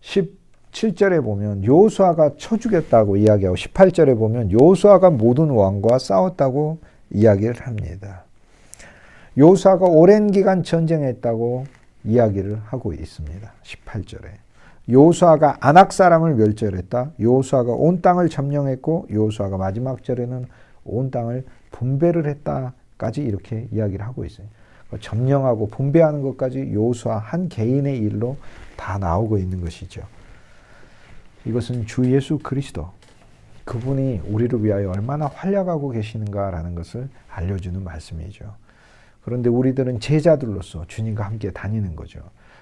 17절에 보면 여호수아가 쳐 죽였다고 이야기하고 18절에 보면 여호수아가 모든 왕과 싸웠다고 이야기를 합니다. 여호수아가 오랜 기간 전쟁했다고 이야기를 하고 있습니다. 18절에 여호수아가 아낙 사람을 멸절했다. 여호수아가 온 땅을 점령했고 여호수아가 마지막 절에는 온 땅을 분배를 했다까지 이렇게 이야기를 하고 있어요. 점령하고 분배하는 것까지 여호수아 한 개인의 일로 다 나오고 있는 것이죠. 이것은 주 예수 그리스도, 그분이 우리를 위하여 얼마나 활약하고 계시는가라는 것을 알려주는 말씀이죠. 그런데 우리들은 제자들로서 주님과 함께 다니는 거죠.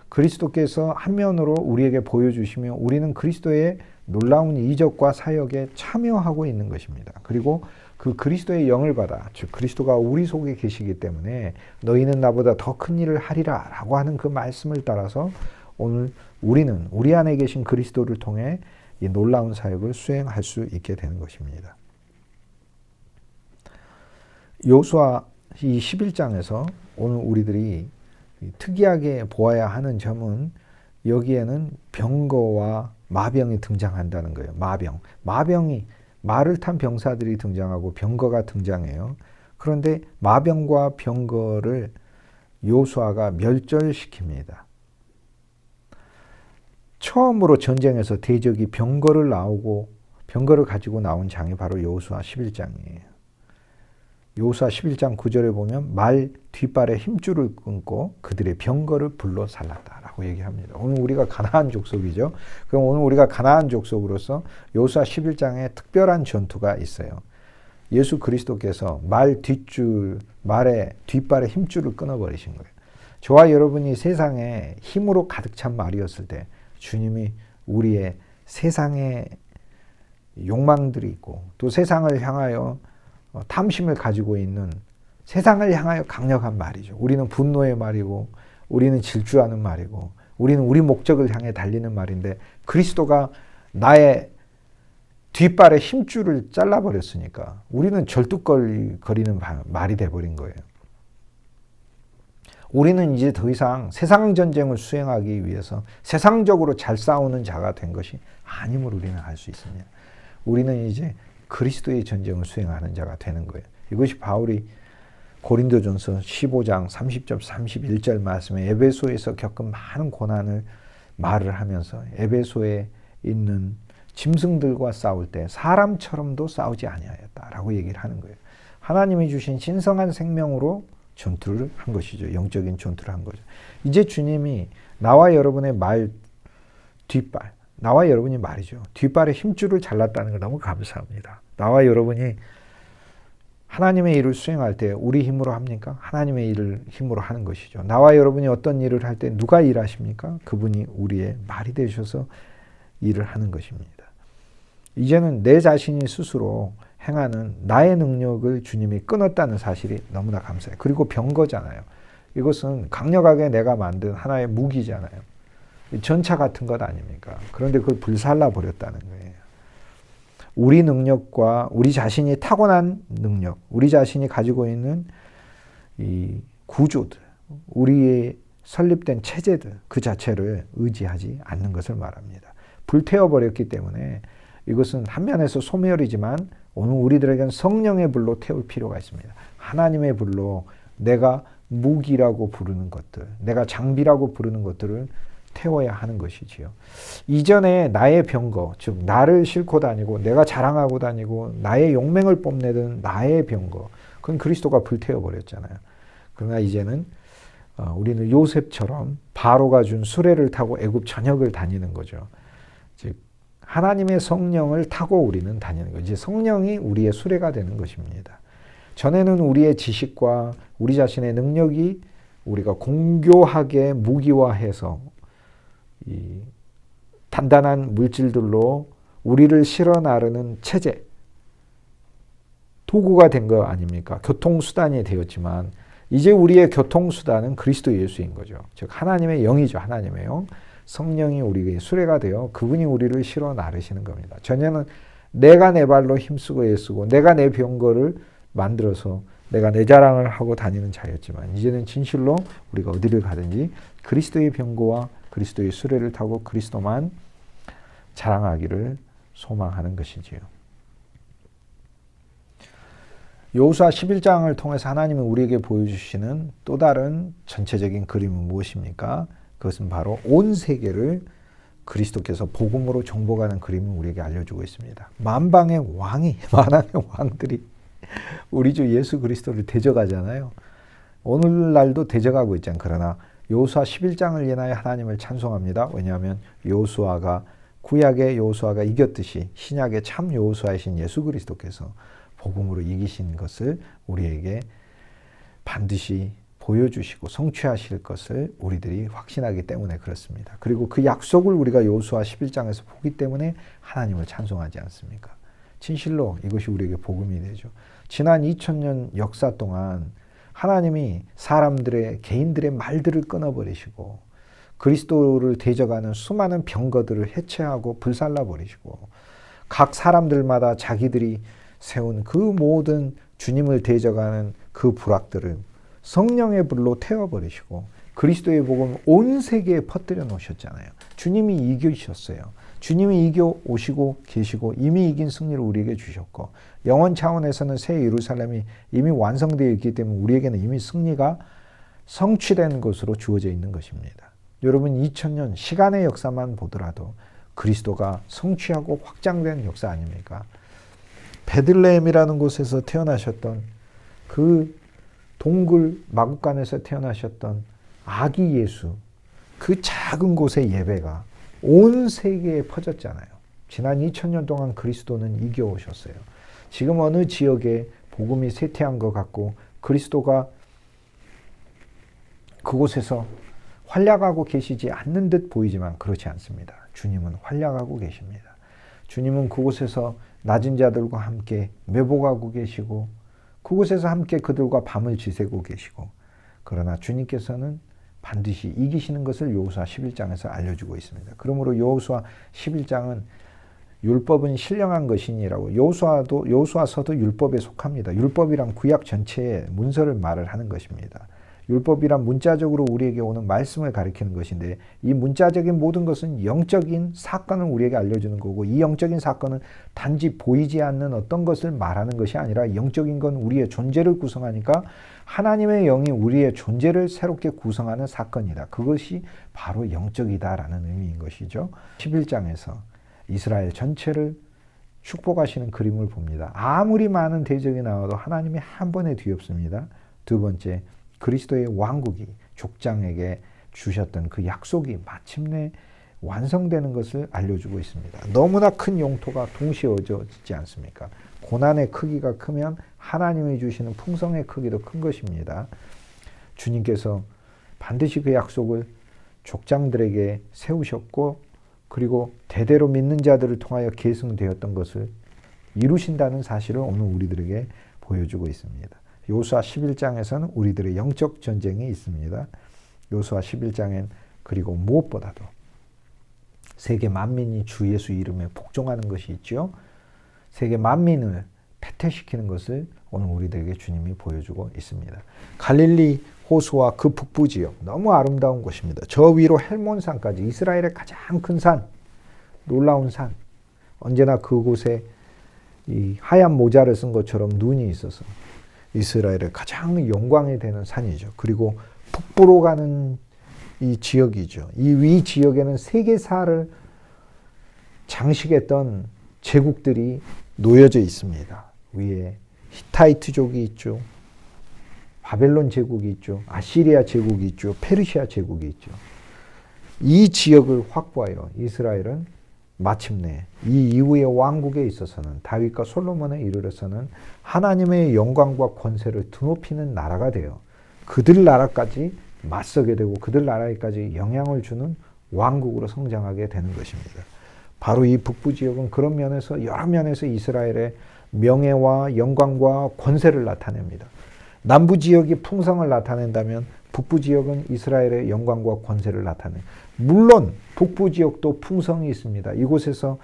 그리스도께서 한 면으로 우리에게 보여주시며 우리는 그리스도의 놀라운 이적과 사역에 참여하고 있는 것입니다. 그리고 그 그리스도의 영을 받아, 즉 그리스도가 우리 속에 계시기 때문에 너희는 나보다 더 큰 일을 하리라 라고 하는 그 말씀을 따라서 오늘 우리는 우리 안에 계신 그리스도를 통해 이 놀라운 사역을 수행할 수 있게 되는 것입니다. 여호수아 이 11장에서 오늘 우리들이 특이하게 보아야 하는 점은 여기에는 병거와 마병이 등장한다는 거예요. 마병이 말을 탄 병사들이 등장하고 병거가 등장해요. 그런데 마병과 병거를 여호수아가 멸절시킵니다. 처음으로 전쟁에서 대적이 병거를 가지고 나온 장이 바로 여호수아 11장이에요. 여호수아 11장 9절에 보면 말 뒷발에 힘줄을 끊고 그들의 병거를 불러 살랐다라고 얘기합니다. 오늘 우리가 가나안 족속이죠. 그럼 오늘 우리가 가나안 족속으로서 여호수아 11장에 특별한 전투가 있어요. 예수 그리스도께서 말의 뒷발에 힘줄을 끊어버리신 거예요. 저와 여러분이 세상에 힘으로 가득 찬 말이었을 때 주님이 우리의 세상의 욕망들이 있고 또 세상을 향하여 탐심을 가지고 있는, 세상을 향하여 강력한 말이죠. 우리는 분노의 말이고 우리는 질주하는 말이고 우리는 우리 목적을 향해 달리는 말인데 그리스도가 나의 뒷발의 힘줄을 잘라버렸으니까 우리는 절뚝거리는 말이 돼버린 거예요. 우리는 이제 더 이상 세상 전쟁을 수행하기 위해서 세상적으로 잘 싸우는 자가 된 것이 아님을 우리는 알 수 있습니다. 우리는 이제 그리스도의 전쟁을 수행하는 자가 되는 거예요. 이것이 바울이 고린도전서 15장 30절 31절 말씀에 에베소에서 겪은 많은 고난을 말을 하면서 에베소에 있는 짐승들과 싸울 때 사람처럼도 싸우지 아니하였다라고 얘기를 하는 거예요. 하나님이 주신 신성한 생명으로 전투를 한 것이죠. 영적인 전투를 한 거죠. 이제 주님이 나와 여러분의 뒷발, 나와 여러분이 말이죠. 뒷발에 힘줄을 잘랐다는 걸 너무 감사합니다. 나와 여러분이 하나님의 일을 수행할 때 우리 힘으로 합니까? 하나님의 일을 힘으로 하는 것이죠. 나와 여러분이 어떤 일을 할 때 누가 일하십니까? 그분이 우리의 말이 되셔서 일을 하는 것입니다. 이제는 내 자신이 스스로 행하는 나의 능력을 주님이 끊었다는 사실이 너무나 감사해요. 그리고 병거잖아요. 이것은 강력하게 내가 만든 하나의 무기잖아요. 전차 같은 것 아닙니까? 그런데 그걸 불살라 버렸다는 거예요. 우리 능력과 우리 자신이 타고난 능력, 우리 자신이 가지고 있는 이 구조들, 우리의 설립된 체제들 그 자체를 의지하지 않는 것을 말합니다. 불태워버렸기 때문에 이것은 한 면에서 소멸이지만 오늘 우리들에게는 성령의 불로 태울 필요가 있습니다. 하나님의 불로 내가 무기라고 부르는 것들, 내가 장비라고 부르는 것들을 태워야 하는 것이지요. 이전에 나의 병거, 즉 나를 싣고 다니고 내가 자랑하고 다니고 나의 용맹을 뽐내던 나의 병거, 그건 그리스도가 불태워버렸잖아요. 그러나 이제는 우리는 요셉처럼 바로가 준 수레를 타고 애굽 전역을 다니는 거죠. 즉 하나님의 성령을 타고 우리는 다니는 거죠. 이제 성령이 우리의 수레가 되는 것입니다. 전에는 우리의 지식과 우리 자신의 능력이 우리가 공교하게 무기화해서 이 단단한 물질들로 우리를 실어 나르는 체제, 도구가 된 거 아닙니까? 교통수단이 되었지만 이제 우리의 교통수단은 그리스도 예수인 거죠. 즉 하나님의 영이죠. 하나님의 영. 성령이 우리의 수레가 되어 그분이 우리를 실어 나르시는 겁니다. 전에는 내가 내 발로 힘쓰고 애쓰고 내가 내 병거를 만들어서 내가 내 자랑을 하고 다니는 자였지만 이제는 진실로 우리가 어디를 가든지 그리스도의 병거와 그리스도의 수레를 타고 그리스도만 자랑하기를 소망하는 것이지요. 여호수아 11장을 통해서 하나님은 우리에게 보여주시는 또 다른 전체적인 그림은 무엇입니까? 그것은 바로 온 세계를 그리스도께서 복음으로 정복하는 그림을 우리에게 알려주고 있습니다. 만방의 왕들이 우리 주 예수 그리스도를 대적하잖아요. 오늘날도 대적하고 있잖아요. 그러나 여호수아 11장을 인하여 하나님을 찬송합니다. 왜냐하면 여호수아가 구약의 여호수아가 이겼듯이 신약의 참 여호수아이신 예수 그리스도께서 복음으로 이기신 것을 우리에게 반드시 보여주시고 성취하실 것을 우리들이 확신하기 때문에 그렇습니다. 그리고 그 약속을 우리가 여호수아 11장에서 보기 때문에 하나님을 찬송하지 않습니까? 진실로 이것이 우리에게 복음이 되죠. 지난 2000년 역사 동안 하나님이 사람들의 개인들의 말들을 끊어버리시고 그리스도를 대적하는 수많은 병거들을 해체하고 불살라버리시고 각 사람들마다 자기들이 세운 그 모든 주님을 대적하는 그 불악들을 성령의 불로 태워버리시고 그리스도의 복음 온 세계에 퍼뜨려 놓으셨잖아요. 주님이 이기셨어요. 주님이 이겨 오시고 계시고 이미 이긴 승리를 우리에게 주셨고 영원 차원에서는 새 예루살렘이 이미 완성되어 있기 때문에 우리에게는 이미 승리가 성취된 것으로 주어져 있는 것입니다. 여러분 2000년 시간의 역사만 보더라도 그리스도가 성취하고 확장된 역사 아닙니까? 베들레헴이라는 곳에서 태어나셨던 그 동굴 마구간에서 태어나셨던 아기 예수, 그 작은 곳의 예배가 온 세계에 퍼졌잖아요. 지난 2000년 동안 그리스도는 이겨오셨어요. 지금 어느 지역에 복음이 쇠퇴한 것 같고 그리스도가 그곳에서 활약하고 계시지 않는 듯 보이지만 그렇지 않습니다. 주님은 활약하고 계십니다. 주님은 그곳에서 낮은 자들과 함께 매복하고 계시고 그곳에서 함께 그들과 밤을 지새고 계시고 그러나 주님께서는 반드시 이기시는 것을 여호수아 11장에서 알려주고 있습니다. 그러므로 여호수아 11장은 율법은 신령한 것이니라고 여호수아서도 율법에 속합니다. 율법이란 구약 전체의 문서를 말을 하는 것입니다. 율법이란 문자적으로 우리에게 오는 말씀을 가리키는 것인데 이 문자적인 모든 것은 영적인 사건을 우리에게 알려주는 거고 이 영적인 사건은 단지 보이지 않는 어떤 것을 말하는 것이 아니라 영적인 건 우리의 존재를 구성하니까 하나님의 영이 우리의 존재를 새롭게 구성하는 사건이다. 그것이 바로 영적이다라는 의미인 것이죠. 11장에서 이스라엘 전체를 축복하시는 그림을 봅니다. 아무리 많은 대적이 나와도 하나님이 한 번에 뒤엎습니다. 두 번째, 그리스도의 왕국이 족장에게 주셨던 그 약속이 마침내 완성되는 것을 알려주고 있습니다. 너무나 큰 용토가 동시에 얻어지지 않습니까? 고난의 크기가 크면 하나님이 주시는 풍성의 크기도 큰 것입니다. 주님께서 반드시 그 약속을 족장들에게 세우셨고 그리고 대대로 믿는 자들을 통하여 계승되었던 것을 이루신다는 사실을 오늘 우리들에게 보여주고 있습니다. 여호수아 11장에서는 우리들의 영적 전쟁이 있습니다. 여호수아 11장엔 그리고 무엇보다도 세계 만민이 주 예수 이름에 복종하는 것이 있죠. 세계 만민을 패퇴시키는 것을 오늘 우리들에게 주님이 보여주고 있습니다. 갈릴리 호수와 그 북부 지역 너무 아름다운 곳입니다. 저 위로 헬몬산까지 이스라엘의 가장 큰 산, 놀라운 산. 언제나 그곳에 이 하얀 모자를 쓴 것처럼 눈이 있어서 이스라엘의 가장 영광이 되는 산이죠. 그리고 북부로 가는 이 지역이죠. 이 위 지역에는 세계사를 장식했던 제국들이 놓여져 있습니다. 위에 히타이트족이 있죠. 바벨론 제국이 있죠. 아시리아 제국이 있죠. 페르시아 제국이 있죠. 이 지역을 확보하여 이스라엘은 마침내 이 이후의 왕국에 있어서는 다윗과 솔로몬에 이르러서는 하나님의 영광과 권세를 드높이는 나라가 되어 그들 나라까지 맞서게 되고 그들 나라에까지 영향을 주는 왕국으로 성장하게 되는 것입니다. 바로 이 북부 지역은 그런 면에서 여러 면에서 이스라엘의 명예와 영광과 권세를 나타냅니다. 남부 지역이 풍성을 나타낸다면 북부 지역은 이스라엘의 영광과 권세를 나타내요. 물론 북부 지역도 풍성이 있습니다. 이곳에서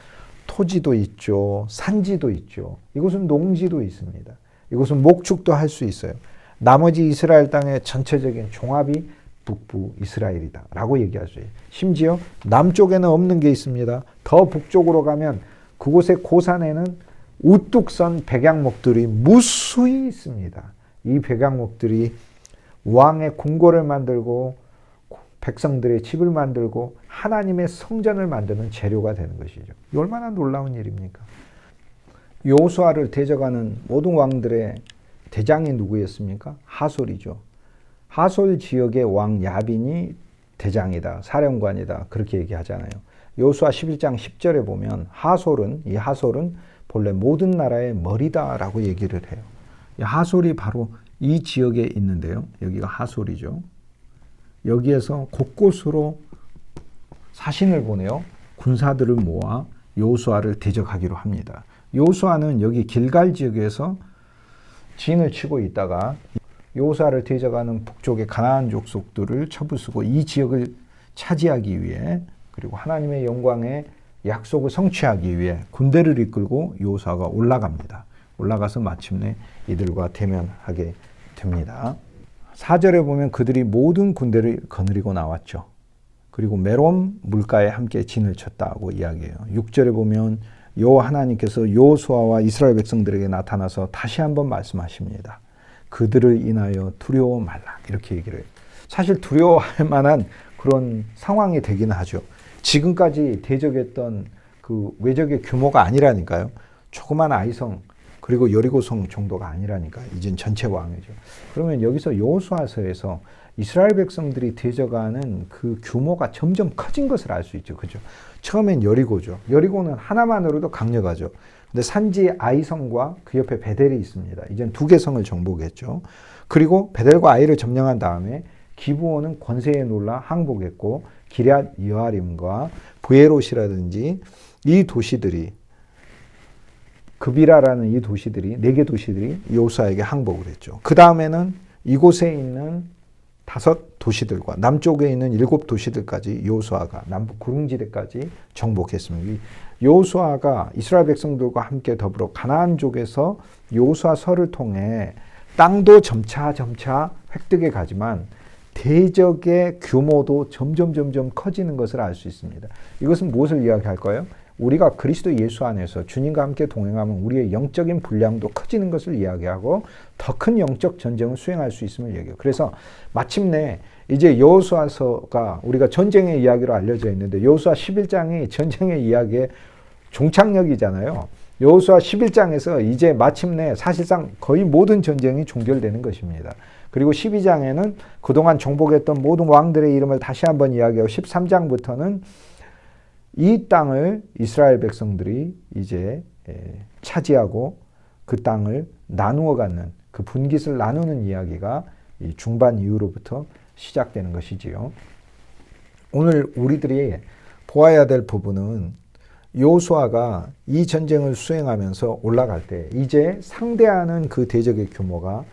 토지도 있죠. 산지도 있죠. 이곳은 농지도 있습니다. 이곳은 목축도 할 수 있어요. 나머지 이스라엘 땅의 전체적인 종합이 북부 이스라엘이다 라고 얘기할 수 있어요. 심지어 남쪽에는 없는 게 있습니다. 더 북쪽으로 가면 그곳의 고산에는 우뚝 선 백양목들이 무수히 있습니다. 이 백양목들이 왕의 궁궐을 만들고 백성들의 집을 만들고 하나님의 성전을 만드는 재료가 되는 것이죠. 얼마나 놀라운 일입니까? 여호수아를 대적하는 모든 왕들의 대장이 누구였습니까? 하솔이죠. 하솔 지역의 왕 야빈이 대장이다, 사령관이다 그렇게 얘기하잖아요. 여호수아 11장 10절에 보면 이 하솔은 본래 모든 나라의 머리다라고 얘기를 해요. 이 하솔이 바로 이 지역에 있는데요. 여기가 하솔이죠. 여기에서 곳곳으로 사신을 보내요. 군사들을 모아 여호수아를 대적하기로 합니다. 여호수아는 여기 길갈 지역에서 진을 치고 있다가 여호수아를 대적하는 북쪽의 가나안 족속들을 쳐부수고 이 지역을 차지하기 위해 그리고 하나님의 영광의 약속을 성취하기 위해 군대를 이끌고 여호수아가 올라갑니다. 올라가서 마침내 이들과 대면하게 됩니다. 4절에 보면 그들이 모든 군대를 거느리고 나왔죠. 그리고 메롬 물가에 함께 진을 쳤다고 이야기해요. 6절에 보면 여호와 하나님께서 여호수아와 이스라엘 백성들에게 나타나서 다시 한번 말씀하십니다. 그들을 인하여 두려워 말라 이렇게 얘기를 해요. 사실 두려워할 만한 그런 상황이 되긴 하죠. 지금까지 대적했던 그 외적의 규모가 아니라니까요. 조그만 아이성 그리고 여리고성 정도가 아니라니까. 이젠 전체 왕이죠. 그러면 여기서 여호수아서에서 이스라엘 백성들이 대적하는 그 규모가 점점 커진 것을 알 수 있죠. 그죠? 처음엔 여리고죠. 여리고는 하나만으로도 강력하죠. 근데 산지 아이성과 그 옆에 베델이 있습니다. 이젠 두 개 성을 정복했죠. 그리고 베델과 아이를 점령한 다음에 기브온은 권세에 놀라 항복했고 기럇 여아림과 브에롯이라든지 이 도시들이 그비라라는 이 도시들이 4개 도시들이 여호수아에게 항복을 했죠. 그 다음에는 이곳에 있는 5 도시들과 남쪽에 있는 7 도시들까지 여호수아가 남북 구릉지대까지 정복했습니다. 여호수아가 이스라엘 백성들과 함께 더불어 가나안 족에서 여호수아서를 통해 땅도 점차 획득해 가지만 대적의 규모도 점점 커지는 것을 알 수 있습니다. 이것은 무엇을 이야기할까요? 우리가 그리스도 예수 안에서 주님과 함께 동행하면 우리의 영적인 분량도 커지는 것을 이야기하고 더 큰 영적 전쟁을 수행할 수 있음을 얘기해요. 그래서 마침내 이제 여호수아서가 우리가 전쟁의 이야기로 알려져 있는데 여호수아 11장이 전쟁의 이야기의 종착역이잖아요. 여호수아 11장에서 이제 마침내 사실상 거의 모든 전쟁이 종결되는 것입니다. 그리고 12장에는 그동안 정복했던 모든 왕들의 이름을 다시 한번 이야기하고 13장부터는 이 땅을 이스라엘 백성들이 이제 차지하고 그 땅을 나누어 갖는 그 분깃을 나누는 이야기가 이 중반 이후로부터 시작되는 것이지요. 오늘 우리들이 보아야 될 부분은 여호수아가 이 전쟁을 수행하면서 올라갈 때 이제 상대하는 그 대적의 규모가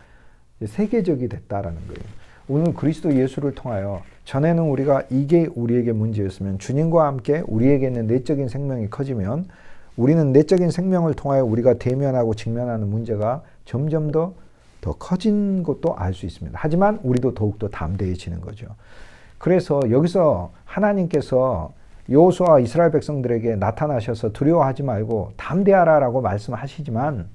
세계적이 됐다라는 거예요. 오늘 그리스도 예수를 통하여 전에는 우리가 이게 우리에게 문제였으면 주님과 함께 우리에게 있는 내적인 생명이 커지면 우리는 내적인 생명을 통하여 우리가 대면하고 직면하는 문제가 점점 더 커진 것도 알 수 있습니다. 하지만 우리도 더욱더 담대해지는 거죠. 그래서 여기서 하나님께서 여호수아와 이스라엘 백성들에게 나타나셔서 두려워하지 말고 담대하라라고 말씀하시지만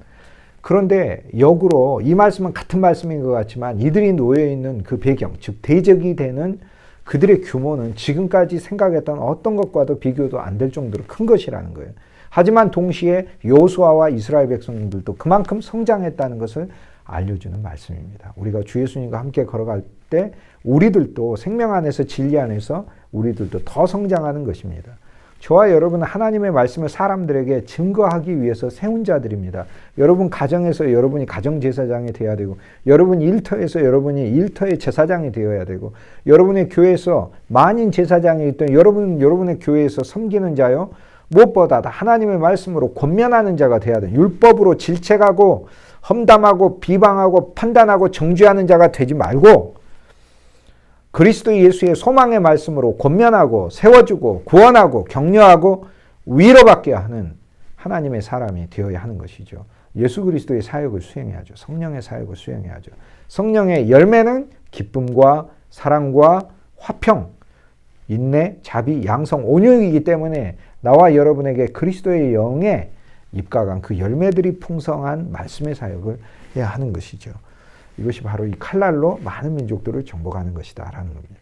그런데 역으로 이 말씀은 같은 말씀인 것 같지만 이들이 놓여있는 그 배경, 즉 대적이 되는 그들의 규모는 지금까지 생각했던 어떤 것과도 비교도 안 될 정도로 큰 것이라는 거예요. 하지만 동시에 여호수아와 이스라엘 백성들도 그만큼 성장했다는 것을 알려주는 말씀입니다. 우리가 주 예수님과 함께 걸어갈 때 우리들도 생명 안에서 진리 안에서 우리들도 더 성장하는 것입니다. 저와 여러분은 하나님의 말씀을 사람들에게 증거하기 위해서 세운 자들입니다. 여러분 가정에서 여러분이 가정제사장이 되어야 되고 여러분 일터에서 여러분이 일터의 제사장이 되어야 되고 여러분의 교회에서 만인 제사장이 있던 여러분의 교회에서 섬기는 자요. 무엇보다 하나님의 말씀으로 권면하는 자가 되어야 돼요. 율법으로 질책하고 험담하고 비방하고 판단하고 정죄하는 자가 되지 말고 그리스도 예수의 소망의 말씀으로 권면하고 세워주고 구원하고 격려하고 위로받게 하는 하나님의 사람이 되어야 하는 것이죠. 예수 그리스도의 사역을 수행해야죠. 성령의 사역을 수행해야죠. 성령의 열매는 기쁨과 사랑과 화평, 인내, 자비, 양성, 온유이기 때문에 나와 여러분에게 그리스도의 영에 입각한 그 열매들이 풍성한 말씀의 사역을 해야 하는 것이죠. 이것이 바로 이 칼날로 많은 민족들을 정복하는 것이다라는 겁니다.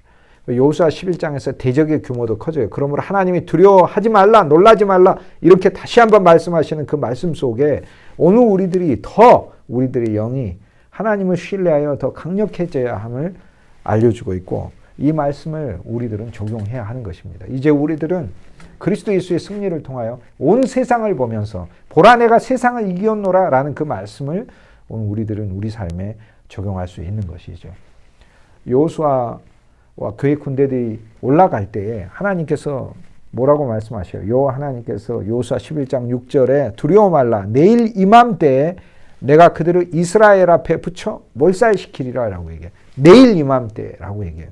여호수아 11장에서 대적의 규모도 커져요. 그러므로 하나님이 두려워하지 말라, 놀라지 말라 이렇게 다시 한번 말씀하시는 그 말씀 속에 오늘 우리들의 영이 하나님을 신뢰하여 더 강력해져야 함을 알려주고 있고 이 말씀을 우리들은 적용해야 하는 것입니다. 이제 우리들은 그리스도 예수의 승리를 통하여 온 세상을 보면서 보라 내가 세상을 이기었노라 라는 그 말씀을 오늘 우리들은 우리 삶에 적용할 수 있는 것이죠. 여호수아와 그의 군대들이 올라갈 때에 하나님께서 뭐라고 말씀하셔요? 여호와 하나님께서 여호수아 11장 6절에 두려워 말라 내일 이맘때에 내가 그들을 이스라엘 앞에 붙여 몰살시키리라 라고 얘기해요. 내일 이맘때라고 얘기해요.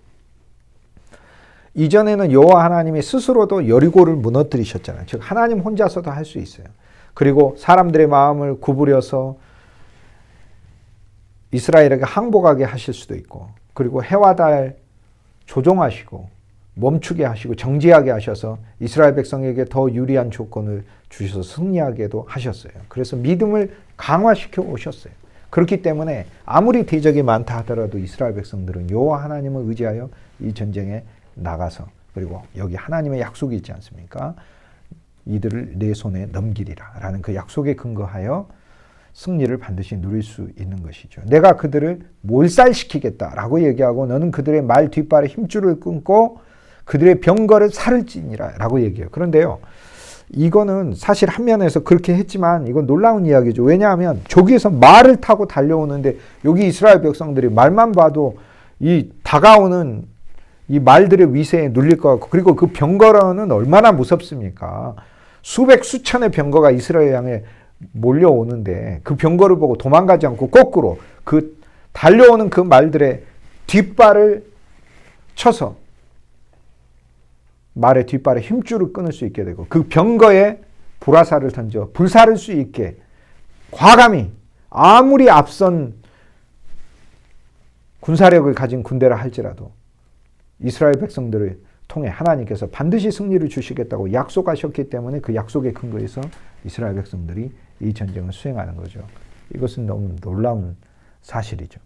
이전에는 여호와 하나님이 스스로도 여리고를 무너뜨리셨잖아요. 즉 하나님 혼자서도 할 수 있어요. 그리고 사람들의 마음을 구부려서 이스라엘에게 항복하게 하실 수도 있고, 그리고 해와 달 조종하시고 멈추게 하시고 정지하게 하셔서 이스라엘 백성에게 더 유리한 조건을 주셔서 승리하게도 하셨어요. 그래서 믿음을 강화시켜 오셨어요. 그렇기 때문에 아무리 대적이 많다 하더라도 이스라엘 백성들은 여호와 하나님을 의지하여 이 전쟁에 나가서, 그리고 여기 하나님의 약속이 있지 않습니까? 이들을 내 손에 넘기리라 라는 그 약속에 근거하여 승리를 반드시 누릴 수 있는 것이죠. 내가 그들을 몰살시키겠다라고 얘기하고 너는 그들의 말 뒷발에 힘줄을 끊고 그들의 병거를 살을 찌니라 라고 얘기해요. 그런데요, 이거는 사실 한 면에서 그렇게 했지만 이건 놀라운 이야기죠. 왜냐하면 저기에서 말을 타고 달려오는데 여기 이스라엘 백성들이 말만 봐도 이 다가오는 이 말들의 위세에 눌릴 것 같고, 그리고 그 병거는 얼마나 무섭습니까? 수백 수천의 병거가 이스라엘 향해 몰려오는데 그 병거를 보고 도망가지 않고 거꾸로 그 달려오는 그 말들의 뒷발을 쳐서 말의 뒷발에 힘줄을 끊을 수 있게 되고 그 병거에 불화살을 던져 불사를 수 있게 과감히 아무리 앞선 군사력을 가진 군대라 할지라도 이스라엘 백성들을 통해 하나님께서 반드시 승리를 주시겠다고 약속하셨기 때문에 그 약속에 근거해서 이스라엘 백성들이 이 전쟁을 수행하는 거죠. 이것은 너무 놀라운 사실이죠.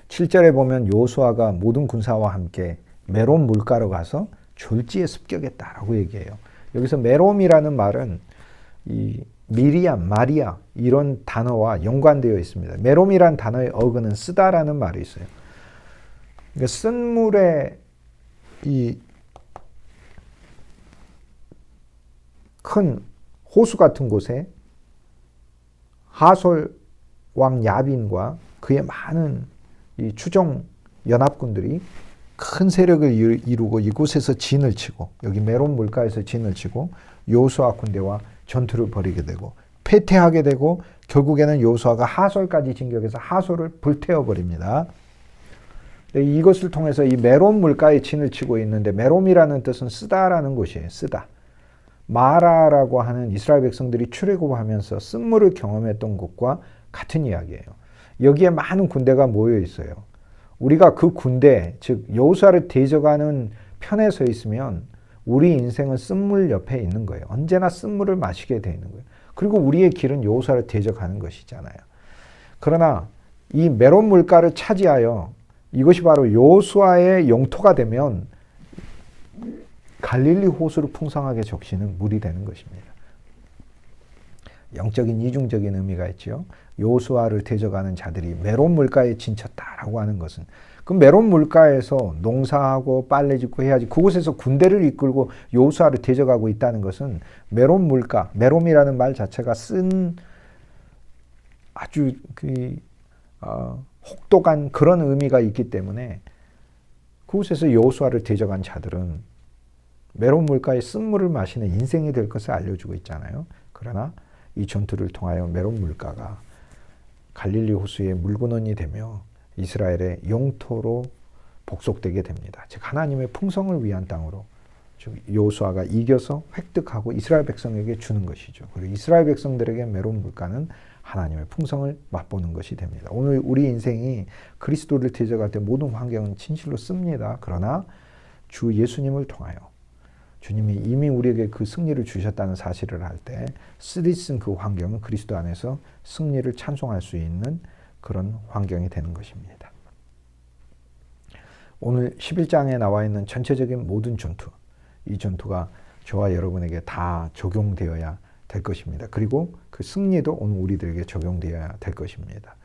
7절에 보면 여호수아가 모든 군사와 함께 메론 물가로 가서 졸지에 습격했다라고 얘기해요. 여기서 메롬이라는 말은 이 미리암, 마리아 이런 단어와 연관되어 있습니다. 메롬이란 단어의 어근은 쓰다라는 말이 있어요. 그러니까 쓴물에 이 큰 호수 같은 곳에 하솔 왕 야빈과 그의 많은 이 추종 연합군들이 큰 세력을 이루고 이곳에서 진을 치고 여기 메론 물가에서 진을 치고 여호수아 군대와 전투를 벌이게 되고 패퇴하게 되고 결국에는 여호수아가 하솔까지 진격해서 하솔을 불태워 버립니다. 이것을 통해서 이 메론 물가에 진을 치고 있는데 메롬이라는 뜻은 쓰다라는 곳이에요. 쓰다. 마라라고 하는 이스라엘 백성들이 출애굽하면서 쓴물을 경험했던 곳과 같은 이야기예요. 여기에 많은 군대가 모여 있어요. 우리가 그 군대, 즉 여호수아를 대적하는 편에 서 있으면 우리 인생은 쓴물 옆에 있는 거예요. 언제나 쓴물을 마시게 돼 있는 거예요. 그리고 우리의 길은 여호수아를 대적하는 것이잖아요. 그러나 이 메론 물가를 차지하여 이것이 바로 여호수아의 영토가 되면 갈릴리 호수를 풍성하게 적시는 물이 되는 것입니다. 영적인 이중적인 의미가 있죠. 여호수아를 대적하는 자들이 메론 물가에 진쳤다라고 하는 것은 그 메론 물가에서 농사하고 빨래 짓고 해야지 그곳에서 군대를 이끌고 여호수아를 대적하고 있다는 것은 메론 물가, 메롬이라는 말 자체가 쓴 아주 혹독한 그런 의미가 있기 때문에 그곳에서 여호수아를 대적한 자들은 메론 물가의 쓴물을 마시는 인생이 될 것을 알려주고 있잖아요. 그러나 이 전투를 통하여 메론 물가가 갈릴리 호수의 물근원이 되며 이스라엘의 영토로 복속되게 됩니다. 즉 하나님의 풍성을 위한 땅으로 여호수아가 이겨서 획득하고 이스라엘 백성에게 주는 것이죠. 그리고 이스라엘 백성들에게 메론 물가는 하나님의 풍성을 맛보는 것이 됩니다. 오늘 우리 인생이 그리스도를 대적할 때 모든 환경은 진실로 씁니다. 그러나 주 예수님을 통하여 주님이 이미 우리에게 그 승리를 주셨다는 사실을 할 때 쓰디쓴 그 환경은 그리스도 안에서 승리를 찬송할 수 있는 그런 환경이 되는 것입니다. 오늘 11장에 나와 있는 전체적인 모든 전투, 이 전투가 저와 여러분에게 다 적용되어야 될 것입니다. 그리고 그 승리도 오늘 우리들에게 적용되어야 될 것입니다.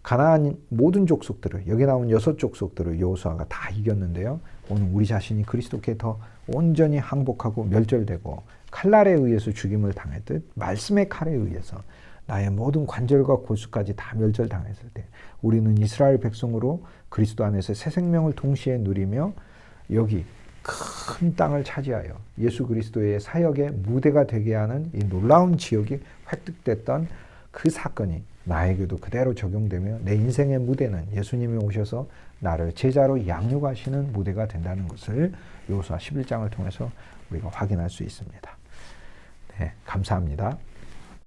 가나안 모든 족속들을, 여기 나온 6족속들을 여호수아가 다 이겼는데요. 오늘 우리 자신이 그리스도께 더 온전히 항복하고 멸절되고 칼날에 의해서 죽임을 당했듯 말씀의 칼에 의해서 나의 모든 관절과 골수까지 다 멸절당했을 때 우리는 이스라엘 백성으로 그리스도 안에서 새 생명을 동시에 누리며 여기 큰 땅을 차지하여 예수 그리스도의 사역의 무대가 되게 하는 이 놀라운 지역이 획득됐던 그 사건이 나에게도 그대로 적용되며 내 인생의 무대는 예수님이 오셔서 나를 제자로 양육하시는 무대가 된다는 것을 여호수아 11장을 통해서 우리가 확인할 수 있습니다. 네, 감사합니다.